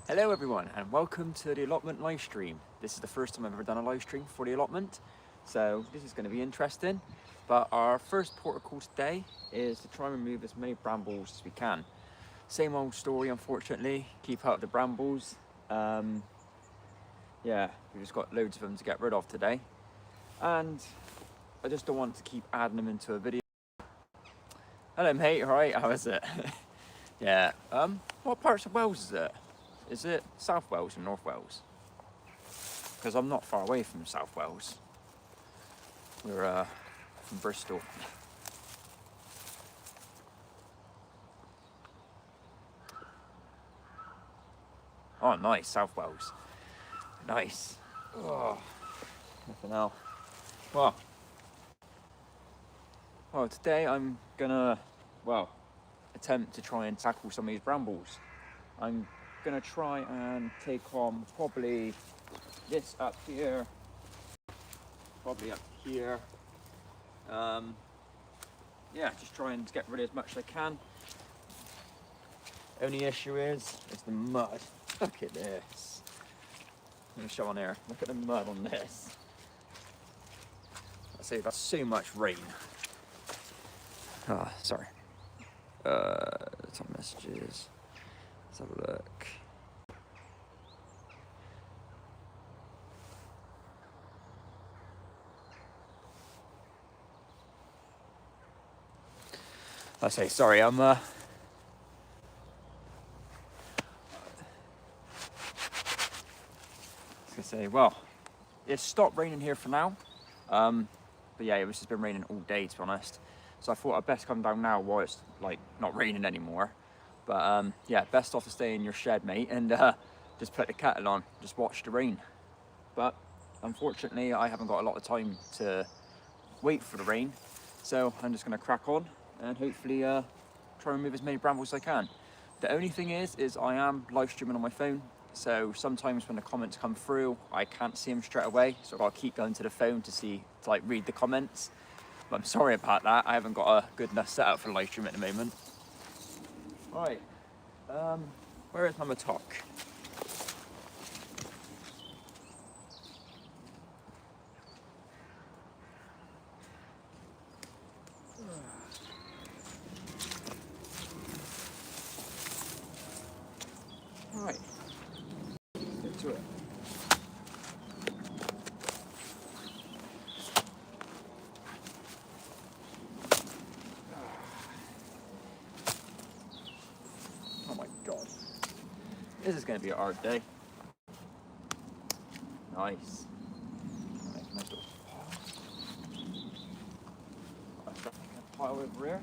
Hello everyone and welcome to the allotment live stream. This is the first time I've ever done a live stream for the allotment, so this is going to be interesting. But our first port of call today is to try and remove as many brambles as we can. Same old story, unfortunately. Keep out the brambles. Yeah, we've just got loads of them to get rid of today, and I just don't want to keep adding them into a video. Hello mate, alright, how is it? Yeah, what parts of Wales is it? Is it South Wales or North Wales? Because I'm not far away from South Wales. We're from Bristol. Oh, nice, South Wales. Nice. Oh, nothing else. Well, today I'm gonna, attempt to try and tackle some of these brambles. I'm gonna try and take on probably this up here, probably up here. Yeah, just try and get rid of as much as I can. Only issue is the mud. Look at this. Let me show on here. Look at the mud on this. I say that's so much rain. Ah, sorry. Some messages. Let's have a look. I say sorry. I'm I was gonna say, well, it's stopped raining here for now. But yeah, it's just been raining all day, to be honest. So I thought I'd best come down now while it's like not raining anymore. But yeah, best off to stay in your shed, mate, and just put the kettle on, just watch the rain. But unfortunately, I haven't got a lot of time to wait for the rain, so I'm just gonna crack on and hopefully try and remove as many brambles as I can. The only thing is I am live streaming on my phone, so sometimes when the comments come through, I can't see them straight away, so I've got to keep going to the phone to read the comments. But I'm sorry about that. I haven't got a good enough setup for the live stream at the moment. Right, where is my mattock? Right, let's get to it. Oh my god. This is going to be a hard day. Nice. Nice little pile. I've got a pile over here.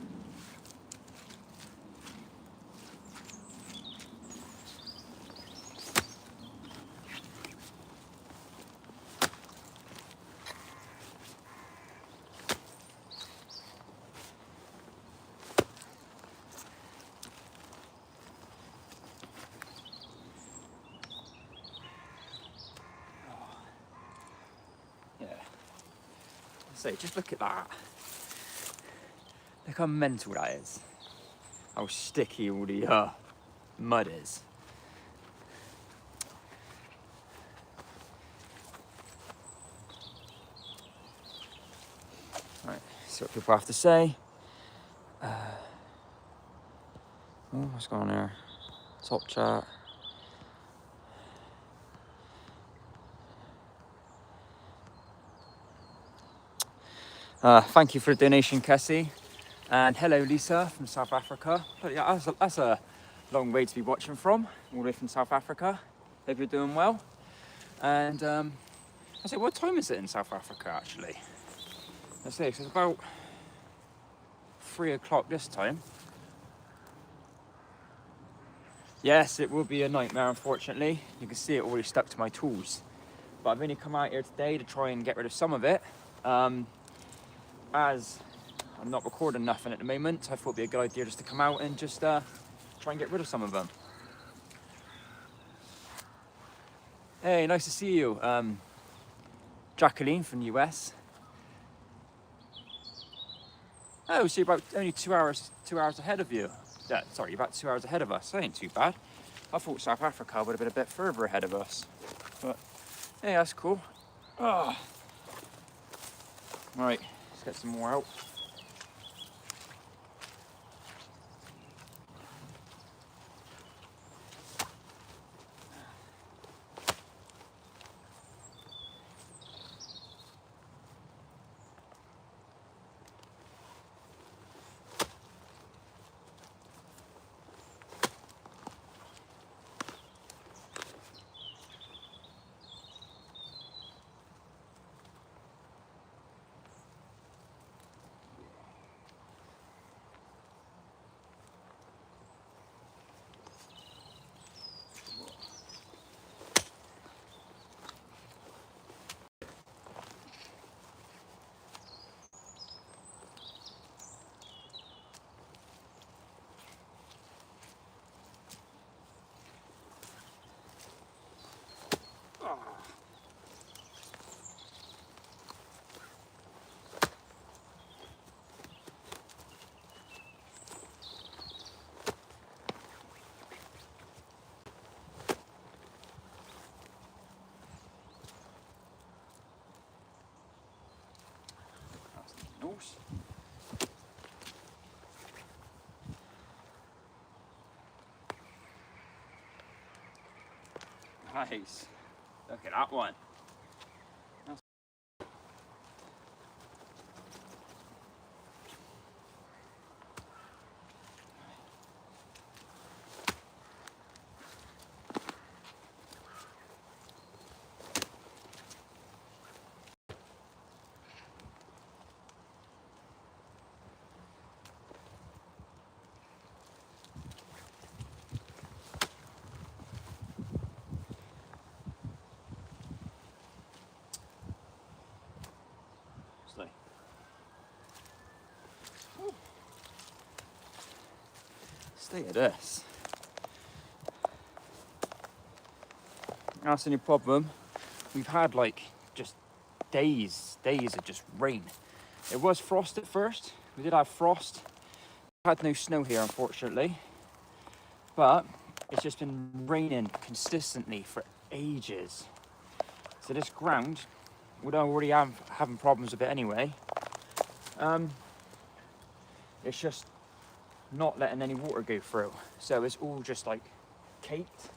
So just look at that. Look how mental that is. How sticky all the mud is. Right, see what people have to say. What's going on here? Top chat. Thank you for the donation, Kessie. And hello, Lisa from South Africa. But yeah, that's a long way to be watching from, all the way from South Africa. Hope you're doing well. And I say, what time is it in South Africa, actually? Let's see, so it's about 3 o'clock this time. Yes, it will be a nightmare, unfortunately. You can see it already stuck to my tools. But I've only come out here today to try and get rid of some of it. As I'm not recording nothing at the moment, I thought it'd be a good idea just to come out and just try and get rid of some of them. Hey, nice to see you. Jacqueline from the US. Oh, so you're about only 2 hours ahead of you. Yeah, sorry, about 2 hours ahead of us. That ain't too bad. I thought South Africa would have been a bit further ahead of us. But, yeah, that's cool. Oh. Right, let's get some more out. Nice. Nice. Look at that one. Stay. Stay at this. That's any problem. We've had like just days of just rain. It was frost at first. We did have frost. Had no snow here, unfortunately. But it's just been raining consistently for ages. So this ground, we already having problems with it anyway. It's just not letting any water go through. So it's all just like caked.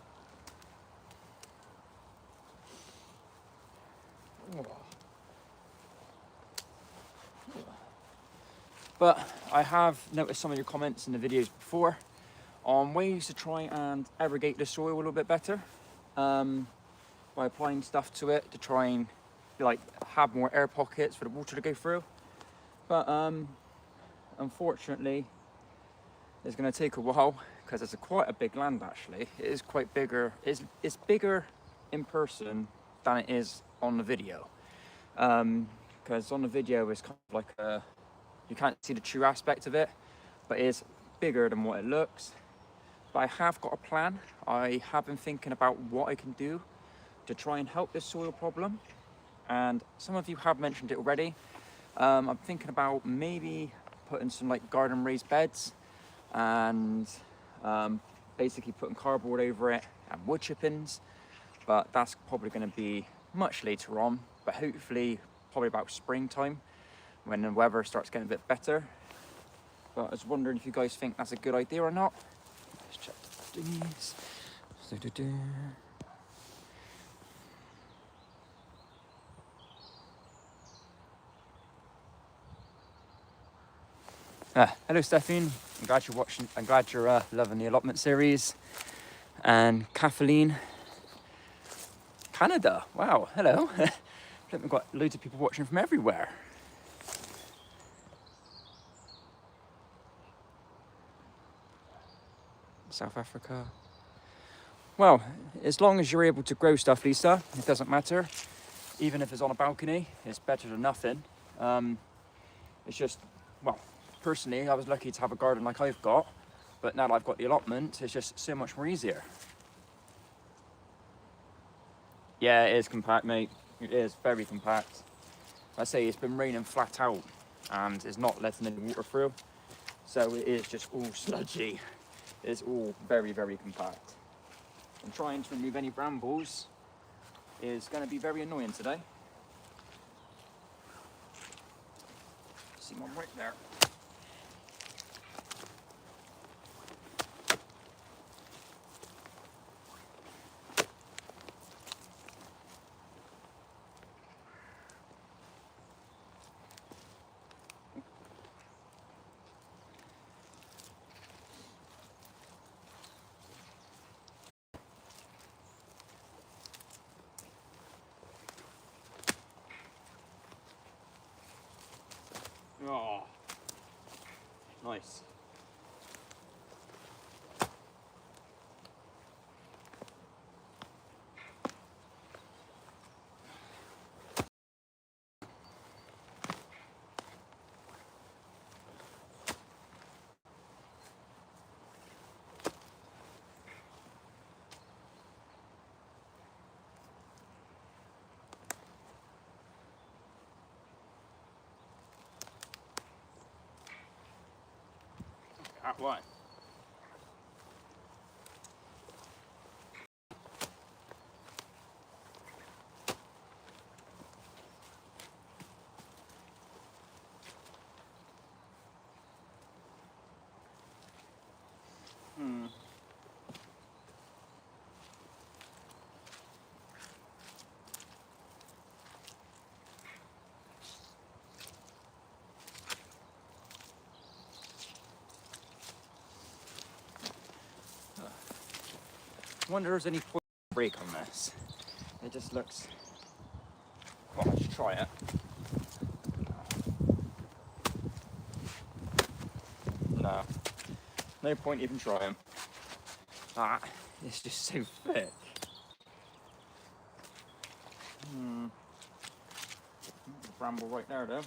But I have noticed some of your comments in the videos before on ways to try and aggregate the soil a little bit better by applying stuff to it to try and like have more air pockets for the water to go through. But unfortunately, it's going to take a while because it's quite a big land actually. It is quite bigger. It's bigger in person than it is on the video. Because on the video it's kind of like you can't see the true aspect of it, but it is bigger than what it looks. But I have got a plan. I have been thinking about what I can do to try and help this soil problem. And some of you have mentioned it already. I'm thinking about maybe putting some like garden raised beds and basically putting cardboard over it and wood chippings. But that's probably going to be much later on, but hopefully probably about springtime when the weather starts getting a bit better. But I was wondering if you guys think that's a good idea or not. Let's check these. Hello Stephanie, I'm glad you're watching. I'm glad you're loving the allotment series. And Kathleen, Canada, wow, hello. We've got loads of people watching from everywhere. South Africa. Well, as long as you're able to grow stuff, Lisa, it doesn't matter. Even if it's on a balcony, it's better than nothing. It's just, well, personally, I was lucky to have a garden like I've got, but now that I've got the allotment, it's just so much more easier. Yeah, it is compact, mate. It is very compact. I say it's been raining flat out and it's not letting any water through. So it is just all sludgy. It's all very, very compact. and trying to remove any brambles is going to be very annoying today. See one right there. Oh, nice. That one. I wonder if there's any point break on this. It just looks. Well, I should try it. No. No point even trying. Ah, it's just so thick. Bramble right there though.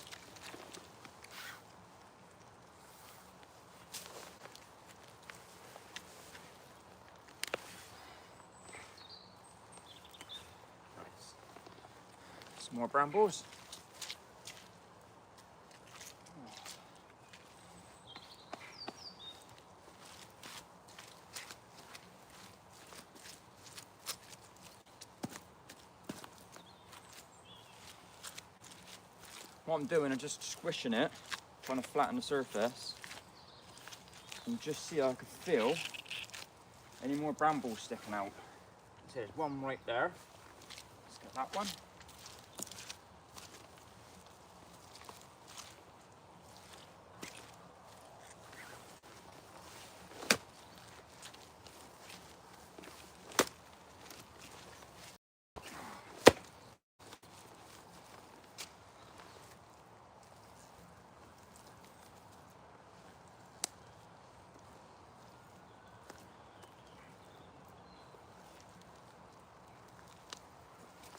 Nice. Some more brambles. What I'm doing, I'm just squishing it, trying to flatten the surface, and just see how I can feel any more brambles sticking out. So there's one right there. Let's get that one.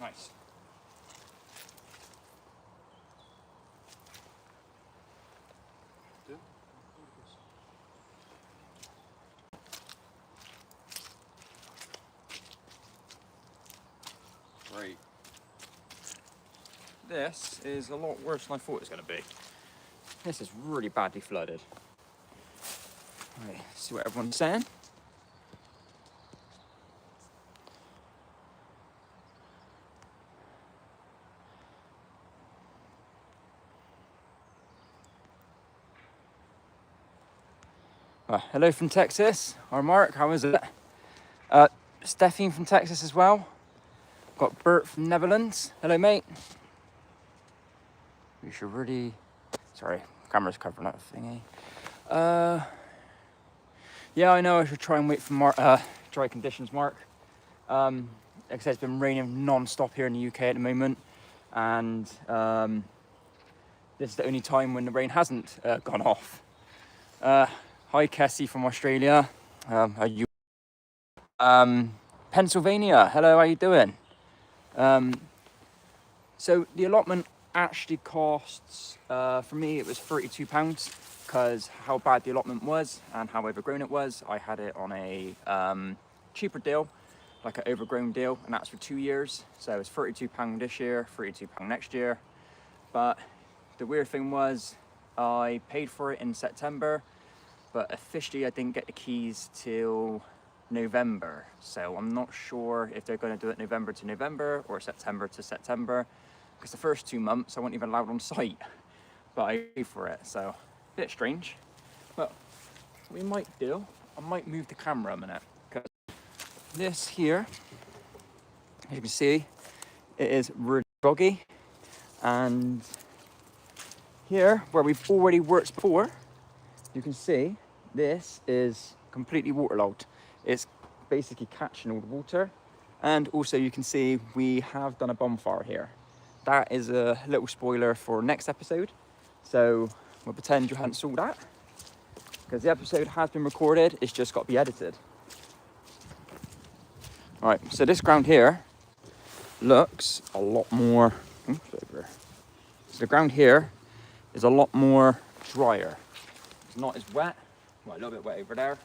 Nice. Great. This is a lot worse than I thought it was going to be. This is really badly flooded. Right, see what everyone's saying. Hello from Texas. Hi Mark, how is it? Stephanie from Texas as well. Got Bert from Netherlands. Hello mate. We should really... Sorry, camera's covering that thingy. Yeah, I know I should try and wait for dry conditions, Mark. Like I said, it's been raining non-stop here in the UK at the moment. And this is the only time when the rain hasn't gone off. Hi Kessie from Australia. Are you? Pennsylvania. Hello, how you doing? So the allotment actually costs, for me it was £32 because how bad the allotment was and how overgrown it was. I had it on a cheaper deal, like an overgrown deal, and that's for 2 years. So it was £32 this year, £32 next year. But the weird thing was I paid for it in September, but officially I didn't get the keys till November. So I'm not sure if they're going to do it November to November or September to September, because the first 2 months I wasn't even allowed on site, but I paid for it. So a bit strange. But what we might do, I might move the camera a minute, because this here, as you can see, it is really boggy. And here, where we've already worked before, you can see this is completely waterlogged. It's basically catching all the water. And also you can see we have done a bonfire here. That is a little spoiler for next episode. So we'll pretend you hadn't saw that, because the episode has been recorded, it's just got to be edited. All right, so this ground here looks a lot more, so the ground here is a lot more drier. It's not as wet, well, a little bit wet over there.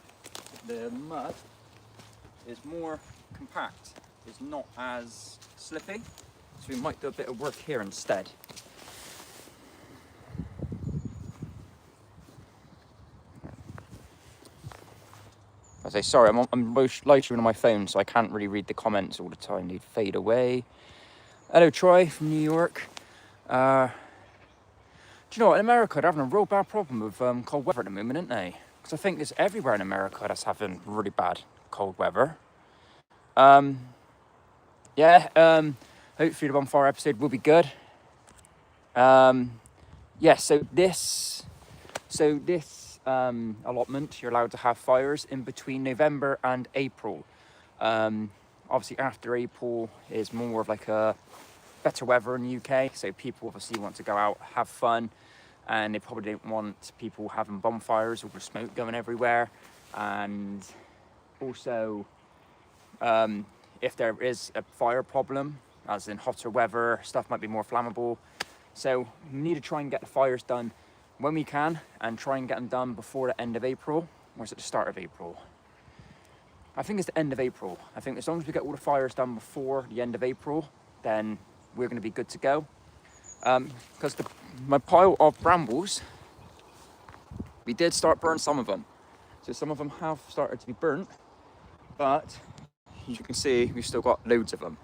The mud is more compact, it's not as slippy, so we might do a bit of work here instead. I say sorry, I'm live streaming on my phone, so I can't really read the comments all the time. They'd fade away. Hello, Troy from New York. Do you know what? In America, they're having a real bad problem with cold weather at the moment, aren't they? Because I think it's everywhere in America that's having really bad cold weather. Yeah, hopefully the bonfire episode will be good. Yeah, so this allotment, you're allowed to have fires in between November and April. Obviously after April is more of like a better weather in the UK, so people obviously want to go out, have fun, and they probably don't want people having bonfires or smoke going everywhere. And also, if there is a fire problem, as in hotter weather, stuff might be more flammable. So we need to try and get the fires done when we can, and try and get them done before the end of April. Or is it the start of April? I think it's the end of April. I think as long as we get all the fires done before the end of April, then we're going to be good to go. Because my pile of brambles, we did start burn some of them. So some of them have started to be burnt, but as you can see, we've still got loads of them.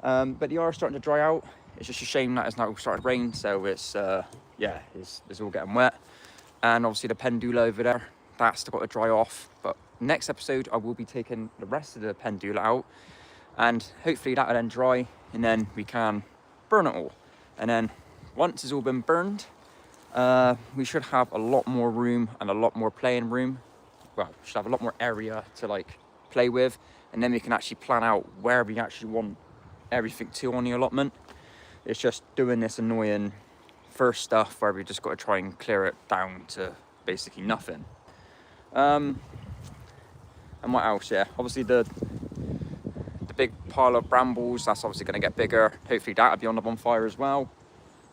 But they are starting to dry out. It's just a shame that it's now started to rain, so it's yeah, it's all getting wet. And obviously the pendula over there, that's still got to dry off. But next episode, I will be taking the rest of the pendula out, and hopefully that will then dry, and then we can burn it all. And then once it's all been burned, we should have a lot more room and a lot more playing room. Well, we should have a lot more area to like play with, and then we can actually plan out where we actually want everything to on the allotment. It's just doing this annoying first stuff where we just got to try and clear it down to basically nothing. And what else? Yeah, obviously the big pile of brambles, that's obviously going to get bigger. Hopefully that'll be on the bonfire as well.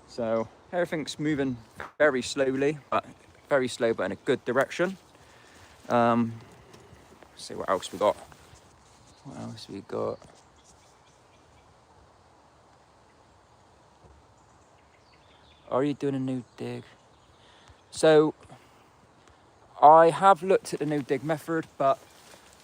So everything's moving very slowly, but very slow, but in a good direction. Let's see what else we got. What else we got? Are you doing a no dig? So I have looked at the no dig method, but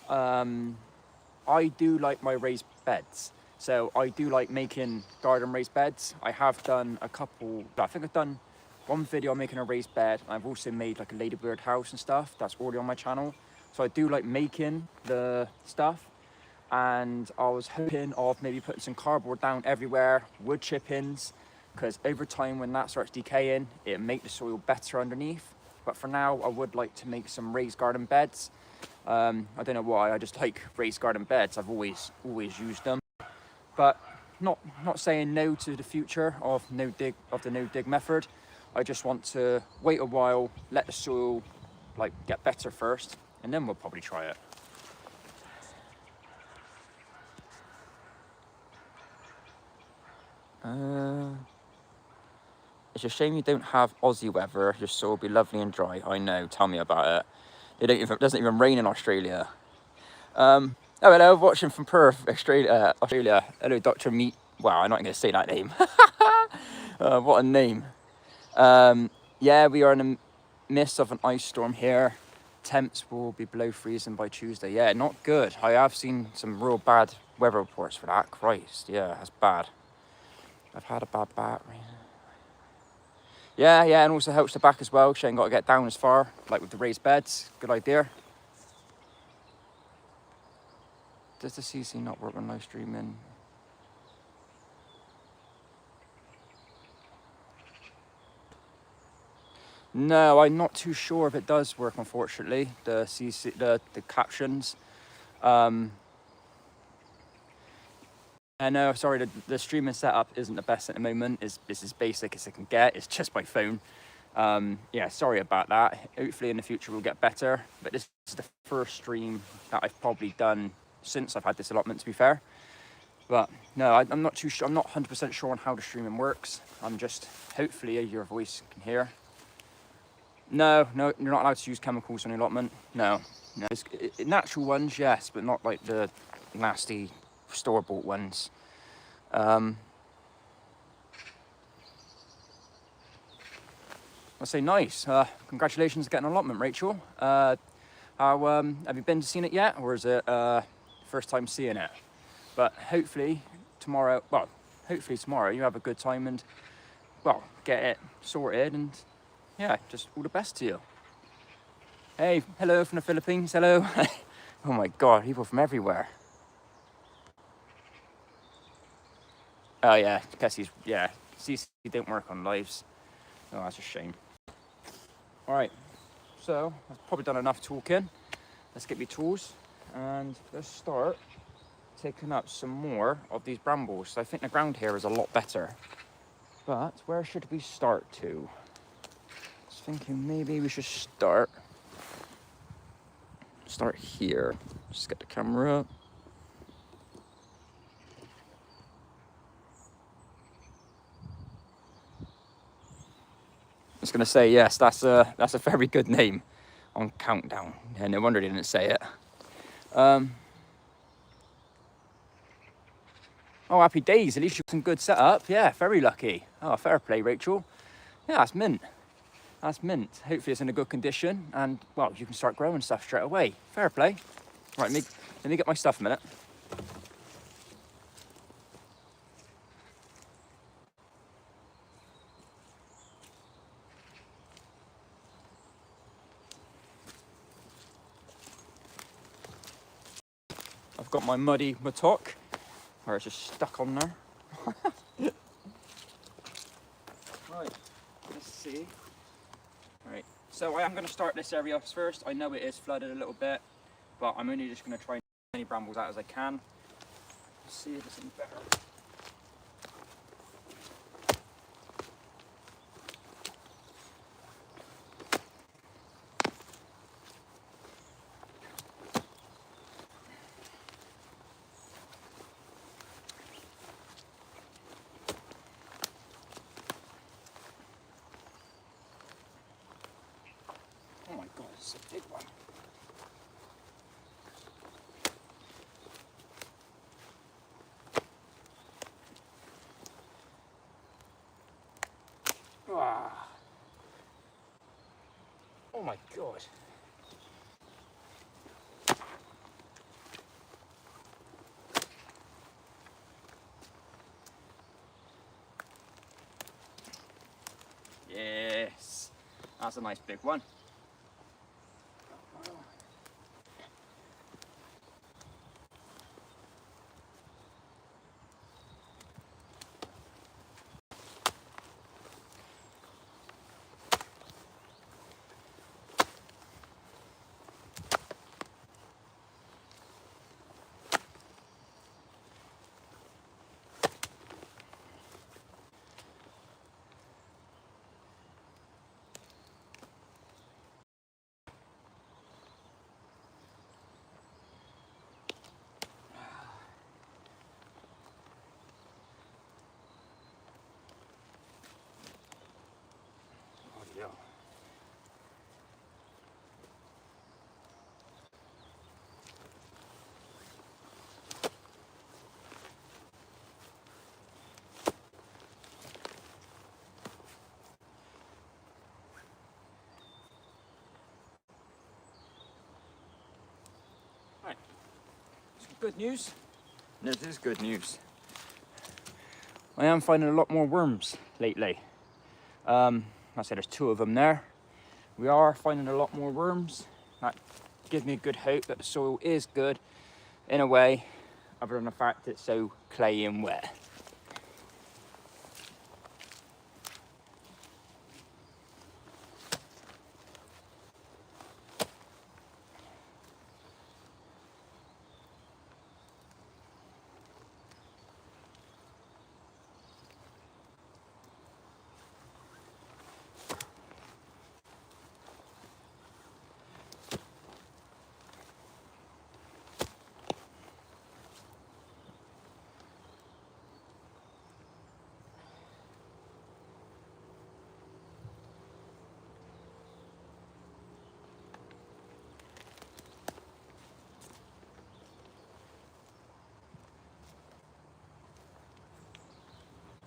I do like my raised beds. So I do like making garden raised beds. I have done a couple, I think I've done one video on making a raised bed. I've also made like a ladybird house and stuff. That's already on my channel. So I do like making the stuff. And I was hoping of maybe putting some cardboard down everywhere, wood chippings, because over time when that starts decaying, it'll make the soil better underneath. But for now, I would like to make some raised garden beds. I don't know why, I just like raised garden beds. I've always used them. But not saying no to the future of the no dig method. I just want to wait a while, let the soil like get better first, and then we'll probably try it. It's a shame you don't have Aussie weather. Your soil will be lovely and dry. I know, tell me about it. It doesn't even rain in Australia. Oh, hello, watching from Perth, Australia. Hello, Dr. Meat. Wow, I'm not going to say that name. What a name. Yeah, we are in the midst of an ice storm here. temps will be below freezing by Tuesday. Yeah, not good. I have seen some real bad weather reports for that. Christ, yeah, that's bad. I've had a bad bat. Yeah, and also helps the back as well. She ain't got to get down as far, like with the raised beds. Good idea. Does the CC not work on live streaming? No, I'm not too sure if it does work, unfortunately. The CC, the captions. I know, sorry, the streaming setup isn't the best at the moment. It's as basic as it can get. It's just by phone. Yeah, sorry about that. Hopefully in the future we'll get better. But this is the first stream that I've probably done since I've had this allotment, to be fair. But no, I'm not too sure. I'm not 100% sure on how the streaming works. I'm just, hopefully your voice can hear. No, you're not allowed to use chemicals on the allotment. No. Natural ones, yes, but not like the nasty store-bought ones. I say nice. Congratulations on getting an allotment, Rachel. How have you been to seen it yet, or is it first time seeing it? But hopefully tomorrow you have a good time and get it sorted, and yeah, just all the best to you. Hey, hello from the Philippines. Hello. Oh my God, people from everywhere. Oh yeah, Kessie's, yeah. CC didn't work on lives. Oh, that's a shame. All right, so I've probably done enough talking. Let's get me tools and let's start taking up some more of these brambles. I think the ground here is a lot better. But where should we start to? I was thinking maybe we should start here. Just get the camera up. I was gonna say, yes, that's a very good name on Countdown. Yeah, no wonder they didn't say it. Oh, happy days. At least you got some good setup. Yeah, very lucky. Oh, fair play, Rachel. Yeah, that's mint. That's mint. Hopefully it's in a good condition and, well, you can start growing stuff straight away. Fair play. Right, let me get my stuff a minute. I've got my muddy mattock, where it's just stuck on there. Right, let's see. Right, so I am going to start this area off first. I know it is flooded a little bit, but I'm only just going to try and get as many brambles out as I can. Let's see if it's any better. Oh my God, it's a big one. Ah. Oh my God. Yes, that's a nice big one. good news. This is good news. I am finding a lot more worms lately. I said there's 2 of them there. We are finding a lot more worms. That gives me a good hope that the soil is good in a way, other than the fact it's so clayey and wet.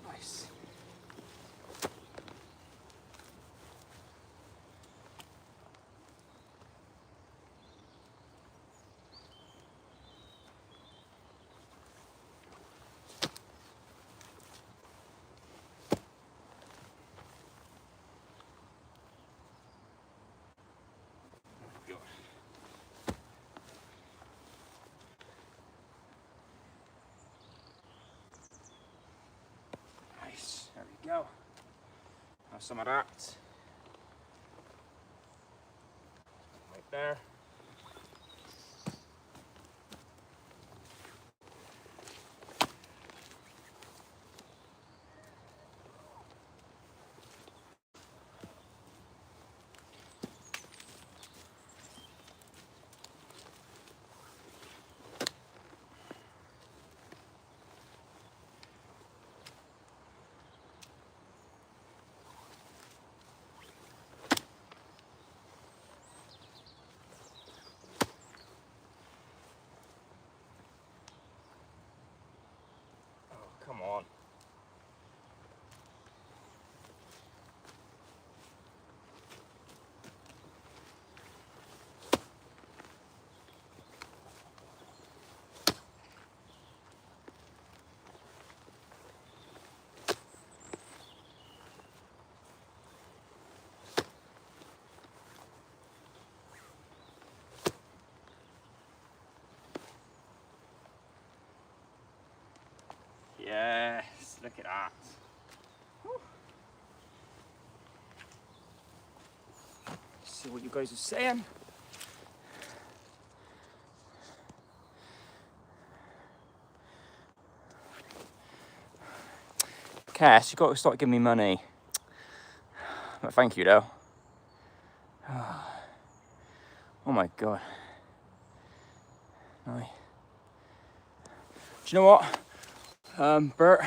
Nice. Nice, there we go. Have some of that. Right there. Come on. Yes, look at that. Whew. See what you guys are saying. Cass, you got to start giving me money. But thank you though. Oh my god. No. Do you know what? Bert,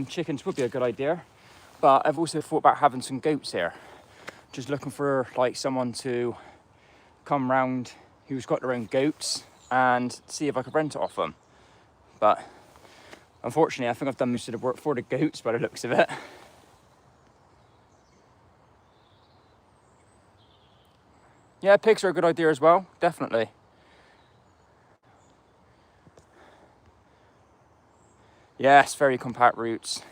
chickens would be a good idea, but I've also thought about having some goats here. Just looking for like someone to come round who's got their own goats and see if I could rent it off them. But unfortunately, I think I've done most of the work for the goats by the looks of it. Yeah, pigs are a good idea as well, definitely. Yes, very compact roots.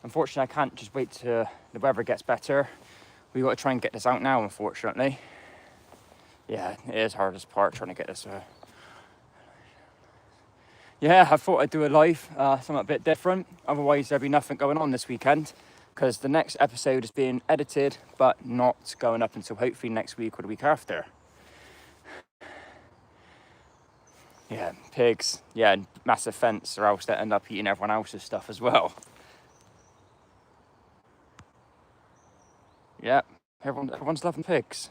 Unfortunately, I can't just wait till the weather gets better. We've got to try and get this out now, unfortunately. Yeah, it is hardest part, trying to get this. Yeah, I thought I'd do a live, something a bit different. Otherwise, there'll be nothing going on this weekend, because the next episode is being edited, but not going up until hopefully next week or the week after. Yeah, pigs. Yeah, massive fence, or else they end up eating everyone else's stuff as well. Yeah, everyone's loving pigs.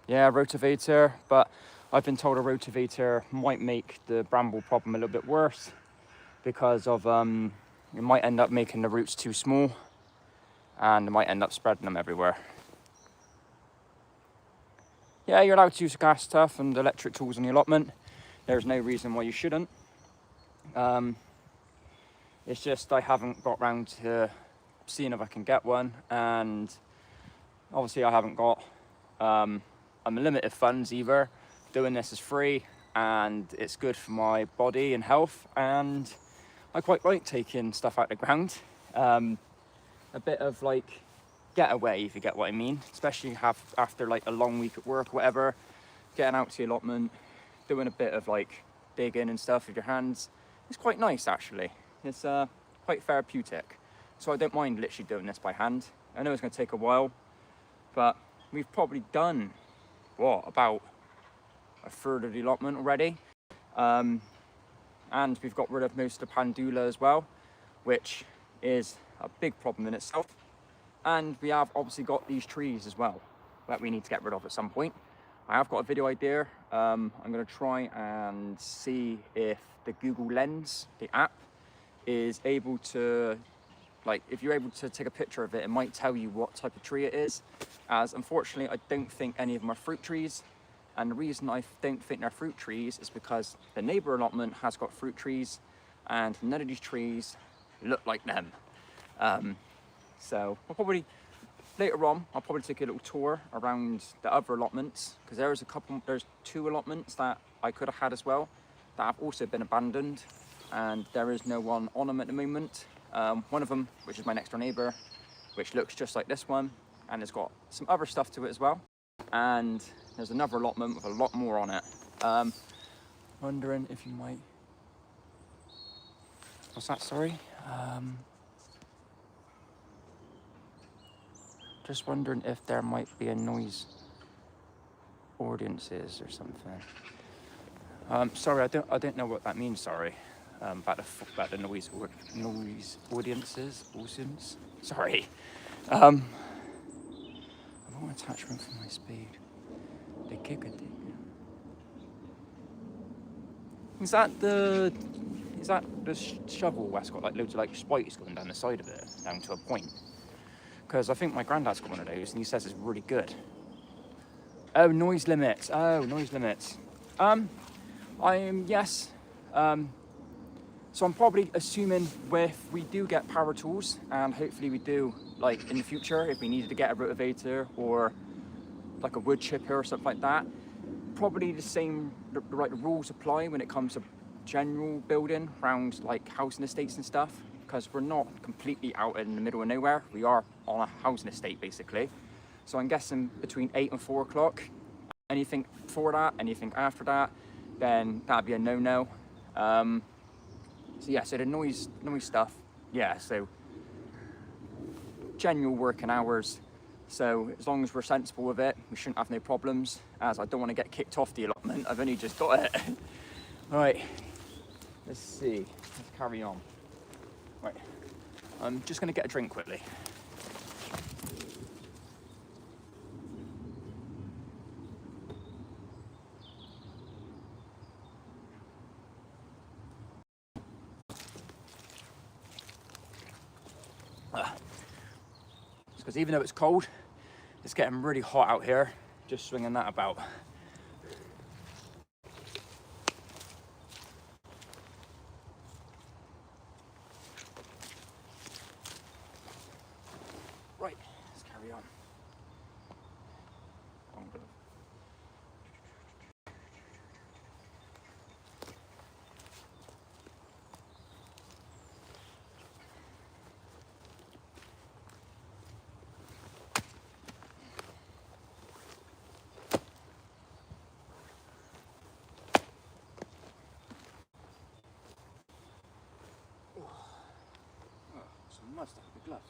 Yeah, rotavator, but I've been told a rotavator might make the bramble problem a little bit worse because of it might end up making the roots too small and it might end up spreading them everywhere. Yeah, you're allowed to use gas stuff and electric tools on the allotment. There's no reason why you shouldn't. It's just I haven't got round to seeing if I can get one, and obviously I haven't got unlimited funds either doing this is free and it's good for my body and health, and I quite like taking stuff out of the ground. A bit of like getaway, if you get what I mean, especially after like a long week at work or whatever, getting out to the allotment, doing a bit of like digging and stuff with your hands. It's quite nice actually. It's quite therapeutic. So I don't mind literally doing this by hand. I know it's going to take a while, but we've probably done, what, about a third of the allotment already. And we've got rid of most of the pandula as well, which is a big problem in itself. And we have obviously got these trees as well that we need to get rid of at some point. I have got a video idea. I'm going to try and see if the Google Lens, the app, is able to, like, if you're able to take a picture of it, it might tell you what type of tree it is. As unfortunately, I don't think any of them are fruit trees. And the reason I don't think they're fruit trees is because the neighbour allotment has got fruit trees and none of these trees look like them. So I'll probably, later on, I'll probably take a little tour around the other allotments, because there's 2 allotments that I could have had as well that have also been abandoned, and there is no one on them at the moment. One of them, which is my next door neighbour, which looks just like this one, and it's got some other stuff to it as well. And there's another allotment with a lot more on it. Wondering if you might... What's that, sorry? Just wondering if there might be a noise audiences or something. Sorry, I don't know what that means, sorry. About the noise audiences. Sorry. I've got an attachment for my speed. The Kickadee. Is that the shovel that's got like loads of like spikes going down the side of it, down to a point? Because I think my granddad's got one of those and he says it's really good. Oh, noise limits. Yes. So I'm probably assuming if we do get power tools, and hopefully we do, like in the future, if we needed to get a rotavator or like a wood chipper or something like that, probably the same, the rules apply when it comes to general building around like housing estates and stuff, because we're not completely out in the middle of nowhere. We are on a housing estate basically. So I'm guessing between 8 and 4 o'clock, anything before that, anything after that, then that'd be a no-no. So yeah, so the noise stuff, yeah, so general working hours. So as long as we're sensible with it, we shouldn't have no problems, as I don't want to get kicked off the allotment. I've only just got it. All right, let's see, let's carry on. Right, I'm just gonna get a drink quickly. Because even though it's cold, it's getting really hot out here, just swinging that about. Right, let's carry on. So must have a glove.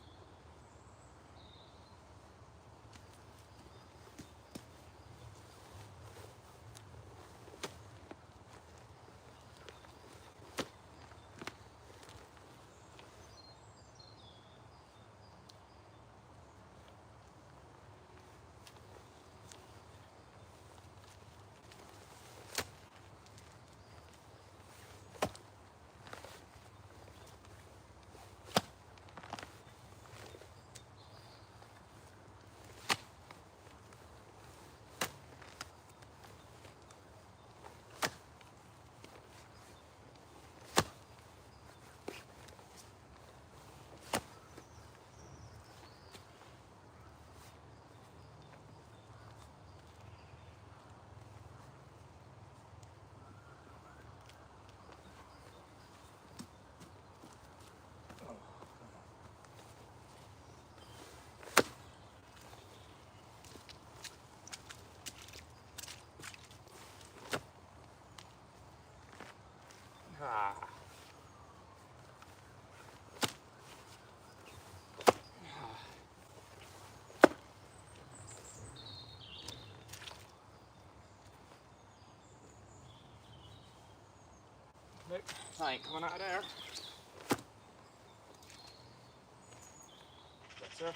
Nope, that ain't coming out of there. That's her.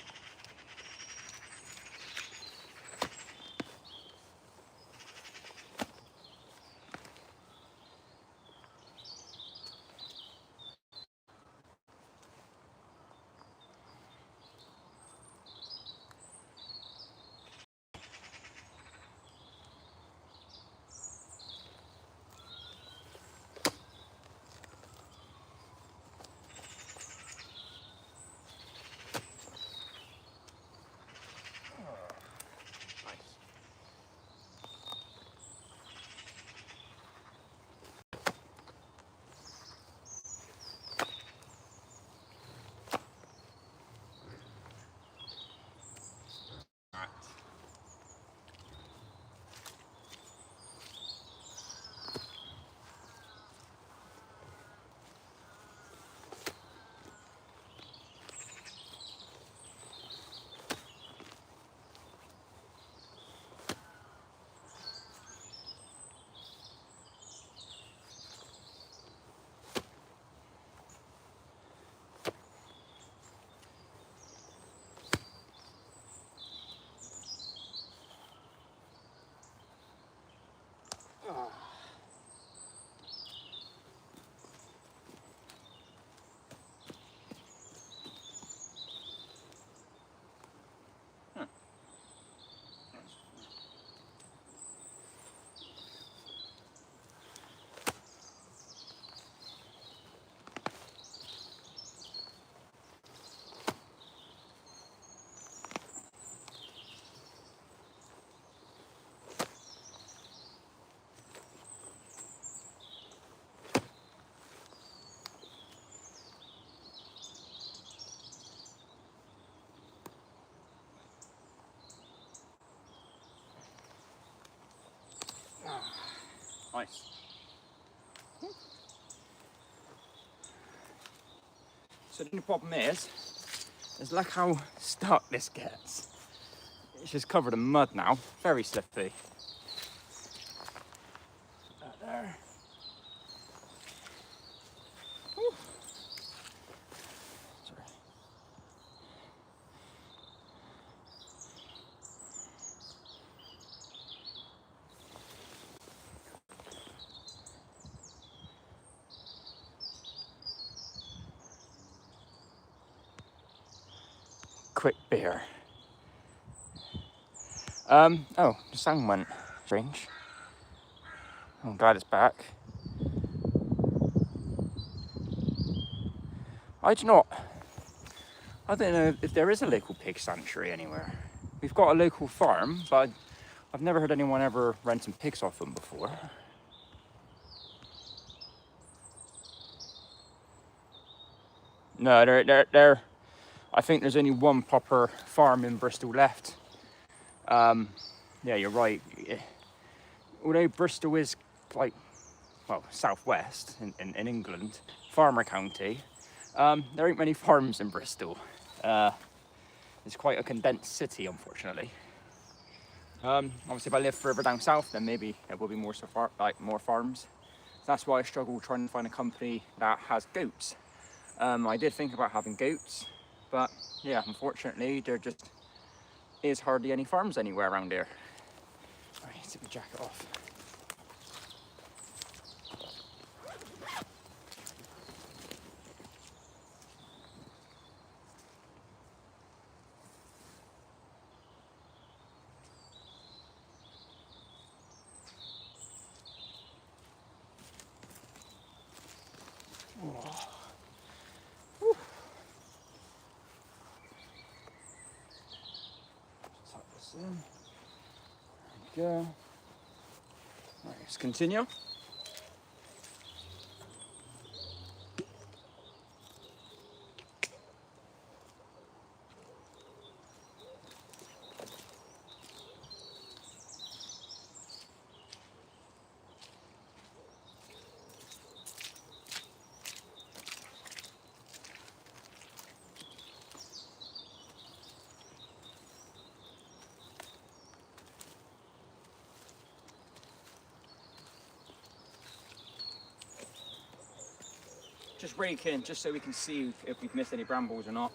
Nice. So the only problem is look how stuck this gets. It's just covered in mud now, very slippy. That there. Whew. Sorry. Quick beer. Oh, the sound went strange. I'm glad it's back. I don't know if there is a local pig sanctuary anywhere. We've got a local farm, but I've never heard anyone ever renting pigs off them before. No, they're I think there's only one proper farm in Bristol left. Yeah, you're right. Although Bristol is like, well, southwest in England, Farmer County, there ain't many farms in Bristol. It's quite a condensed city, unfortunately. Obviously, if I live further down south, then maybe there will be more more farms. That's why I struggle trying to find a company that has goats. I did think about having goats, but yeah, unfortunately, there just is hardly any farms anywhere around here. All right, take my jacket off. Tuck this in. There we go. All right, let's continue. just raking just so we can see if we've missed any brambles or not.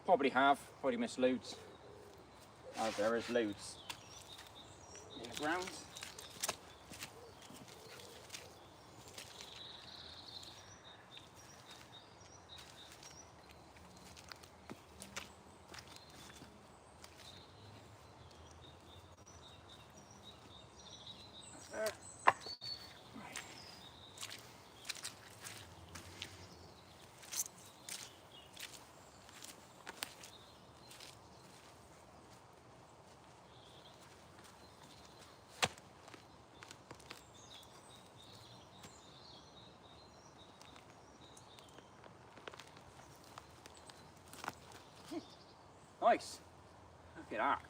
Probably have, probably missed loads. There is loads in the ground. Nice. Look at that.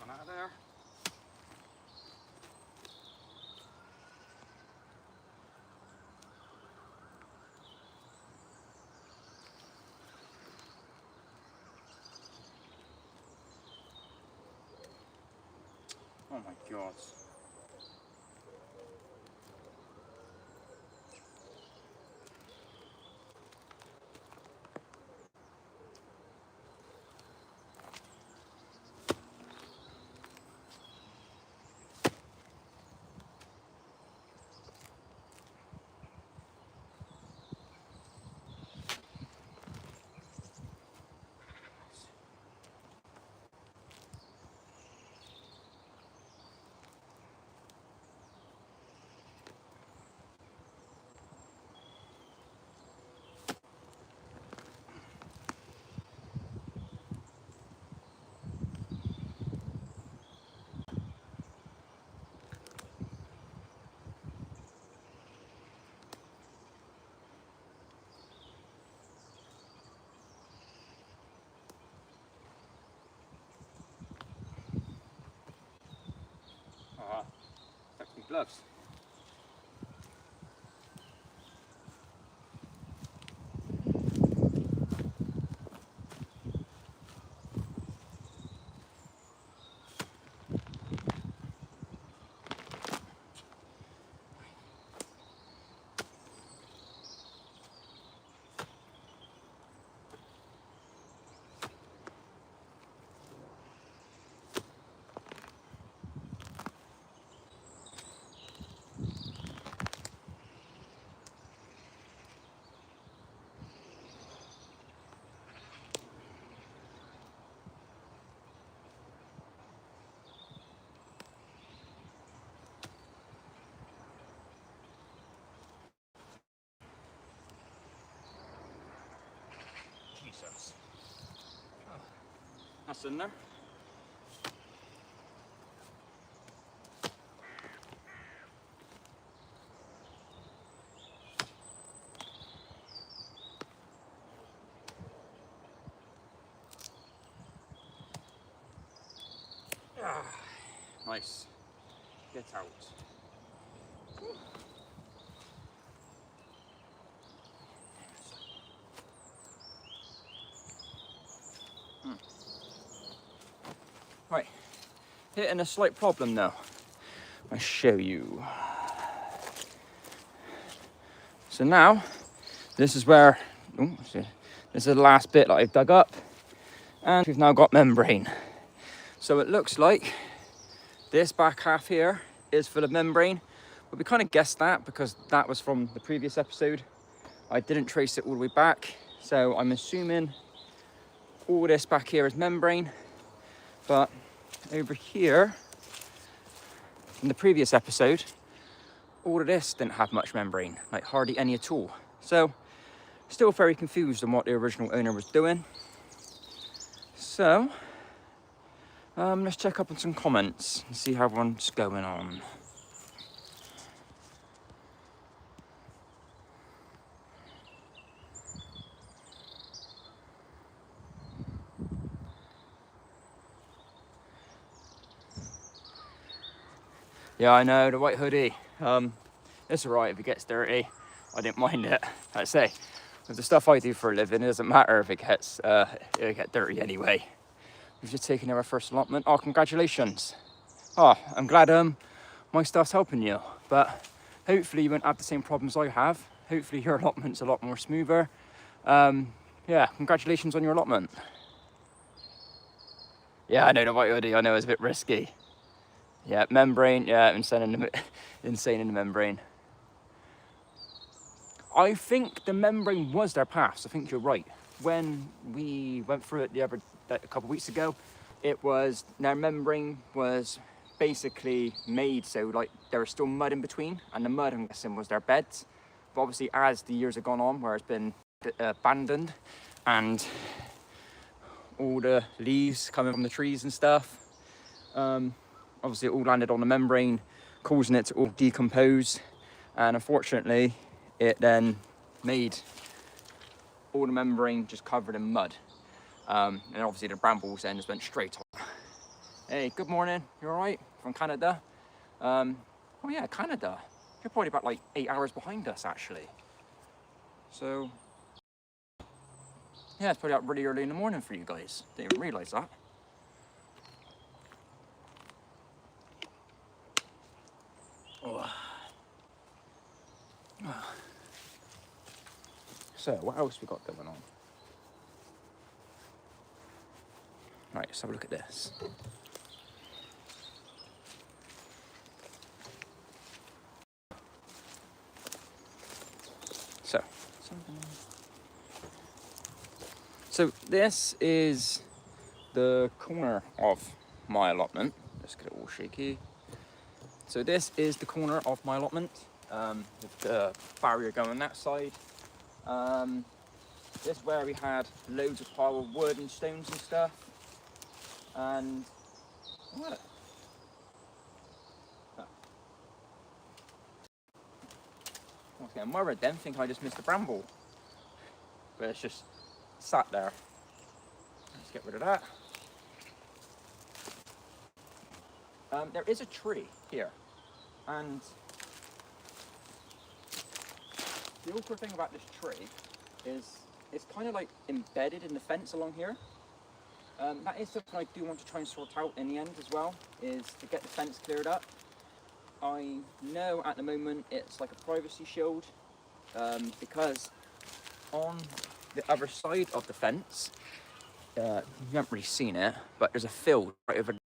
Come out of there. Oh my God. Stuck to my gloves. Jesus. Oh, that's in there. Ah, nice. Get out. Right, hitting a slight problem though. I'll show you. So now, this is where, this is the last bit that I've dug up, and we've now got membrane. So it looks like this back half here is full of membrane, but we kind of guessed that because that was from the previous episode. I didn't trace it all the way back, so I'm assuming all this back here is membrane, but over here, in the previous episode, all of this didn't have much membrane, like hardly any at all. So, still very confused on what the original owner was doing. So, let's check up on some comments and see how everyone's going on. Yeah, I know, the white hoodie. It's all right if it gets dirty. I didn't mind it. Like I say, with the stuff I do for a living, it doesn't matter if it gets it'll get dirty anyway. We've just taken our first allotment. Oh, congratulations. Oh, I'm glad my stuff's helping you. But hopefully you won't have the same problems I have. Hopefully your allotment's a lot more smoother. Yeah, congratulations on your allotment. Yeah, I know the white hoodie. I know it's a bit risky. Yeah, membrane. Yeah, insane in the membrane. I think the membrane was their paths. I think you're right. When we went through it a couple of weeks ago, their membrane was basically made so like there was still mud in between, and the mud, I'm guessing, was their beds. But obviously, as the years have gone on, where it's been abandoned, and all the leaves coming from the trees and stuff, obviously it all landed on the membrane, causing it to all decompose, and unfortunately it then made all the membrane just covered in mud, and obviously the brambles then just went straight on. Hey, good morning, you all right? From Canada? Oh yeah, Canada. You're probably about like 8 hours behind us actually. So yeah, it's probably up really early in the morning for you guys. Didn't even realise that. Oh. So, what else we got going on? Right, let's have a look at this. So this is the corner of my allotment. Let's get it all shaky. So this is the corner of my allotment, with the barrier going that side. This is where we had loads of pile of wood and stones and stuff. And what? Oh. I was getting worried then, think I just missed a bramble. But it's just sat there. Let's get rid of that. There is a tree here, and the awkward thing about this tree is it's kind of like embedded in the fence along here. That is something I do want to try and sort out in the end as well, is to get the fence cleared up. I know at the moment it's like a privacy shield, because on the other side of the fence, you haven't really seen it, but there's a field right over there.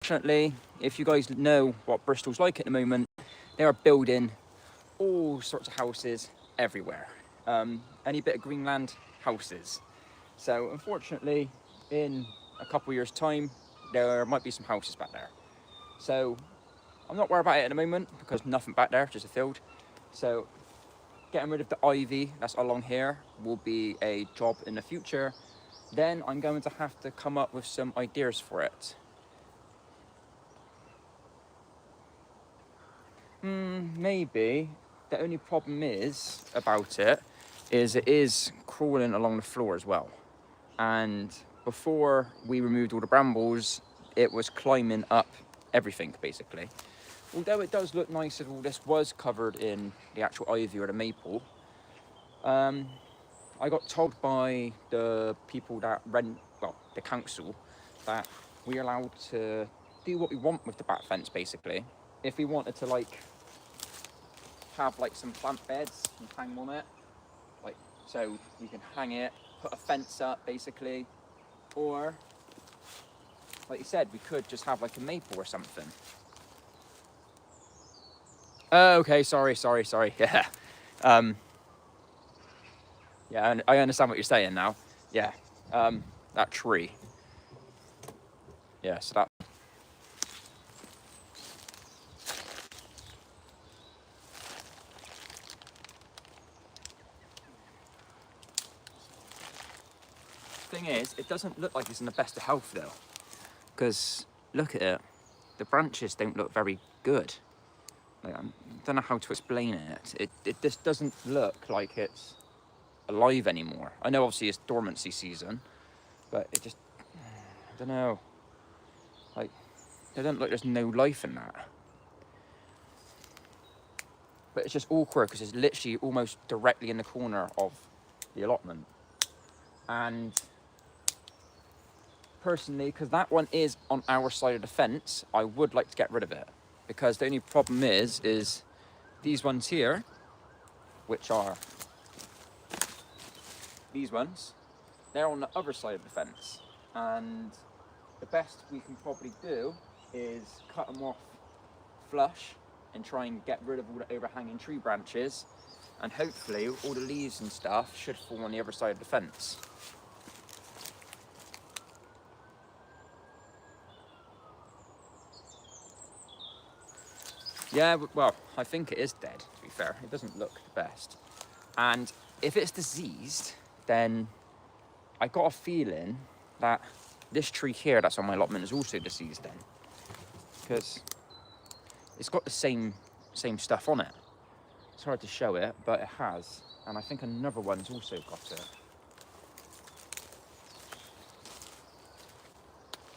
Fortunately, if you guys know what Bristol's like at the moment, they are building all sorts of houses everywhere. Any bit of greenland, houses. So unfortunately, in a couple of years' time, there might be some houses back there. So I'm not worried about it at the moment because there's nothing back there, just a field. So getting rid of the ivy that's along here will be a job in the future. Then I'm going to have to come up with some ideas for it. Maybe. The only problem is about it is crawling along the floor as well. And before we removed all the brambles, it was climbing up everything basically. Although it does look nice if all this was covered in the actual ivy or the maple, I got told by the people that the council, that we're allowed to do what we want with the back fence basically. If we wanted to like have like some plant beds and hang on it, like so we can hang it, put a fence up basically, or like you said, we could just have like a maple or something. Oh, okay, sorry. Yeah. Yeah, I understand what you're saying now. Yeah. That tree. Yeah, so that. Thing is, it doesn't look like it's in the best of health though, because look at it. The branches don't look very good. Like, I don't know how to explain it. It just doesn't look like it's alive anymore. I know obviously it's dormancy season, but it just, I don't know. Like, They don't look like there's no life in that. But it's just awkward because it's literally almost directly in the corner of the allotment. And personally, because that one is on our side of the fence, I would like to get rid of it. Because the only problem is these ones here, which are these ones, they're on the other side of the fence. And the best we can probably do is cut them off flush and try and get rid of all the overhanging tree branches, and hopefully all the leaves and stuff should fall on the other side of the fence. Yeah, well, I think it is dead, to be fair. It doesn't look the best. And if it's diseased, then I got a feeling that this tree here that's on my allotment is also diseased then. Because it's got the same stuff on it. It's hard to show it, but it has. And I think another one's also got it.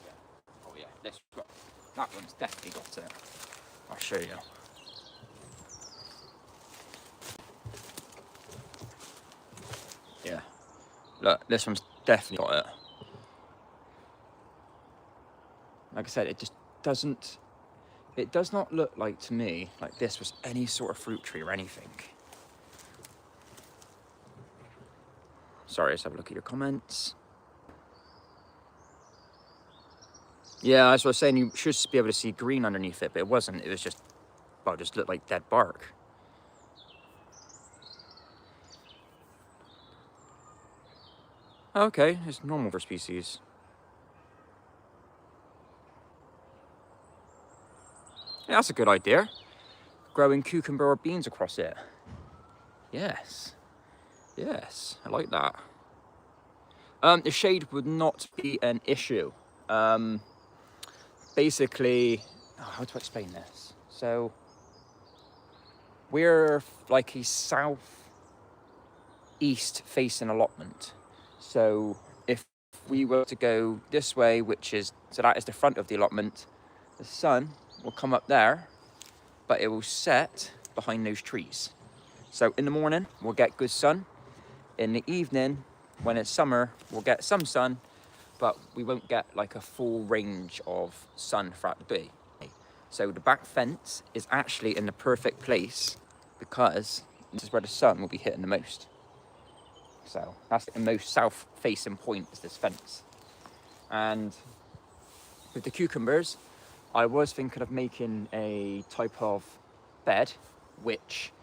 Yeah. Oh yeah, that one's definitely got it. I'll show you. Yeah. Look, this one's definitely got it. Like I said, it just doesn't... It does not look like, to me, like this was any sort of fruit tree or anything. Sorry, let's have a look at your comments. Yeah, as I was saying, you should be able to see green underneath it, but it wasn't. It was just, well, it just looked like dead bark. Okay, it's normal for species. Yeah, that's a good idea. Growing cucumber or beans across it. Yes. Yes, I like that. The shade would not be an issue. Basically, how to explain this? So, we're like a south-east facing allotment. So, if we were to go this way, so that is the front of the allotment, the sun will come up there, but it will set behind those trees. So in the morning, we'll get good sun. In the evening, when it's summer, we'll get some sun, but we won't get like a full range of sun throughout the day. So the back fence is actually in the perfect place because this is where the sun will be hitting the most. So that's the most south-facing point is this fence. And with the cucumbers, I was thinking of making a type of bed which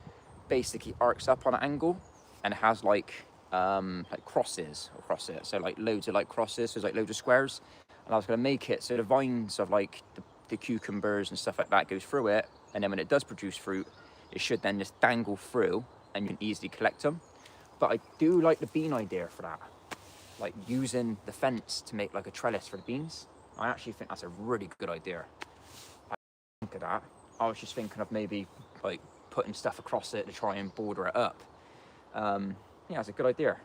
basically arcs up on an angle and has like crosses across it. So like loads of like crosses, so there's like loads of squares. And I was going to make it so the vines of like the cucumbers and stuff like that goes through it. And then when it does produce fruit, it should then just dangle through and you can easily collect them. But I do like the bean idea for that. Like using the fence to make like a trellis for the beans. I actually think that's a really good idea. I didn't think of that. I was just thinking of maybe like putting stuff across it to try and border it up. Yeah, it's a good idea.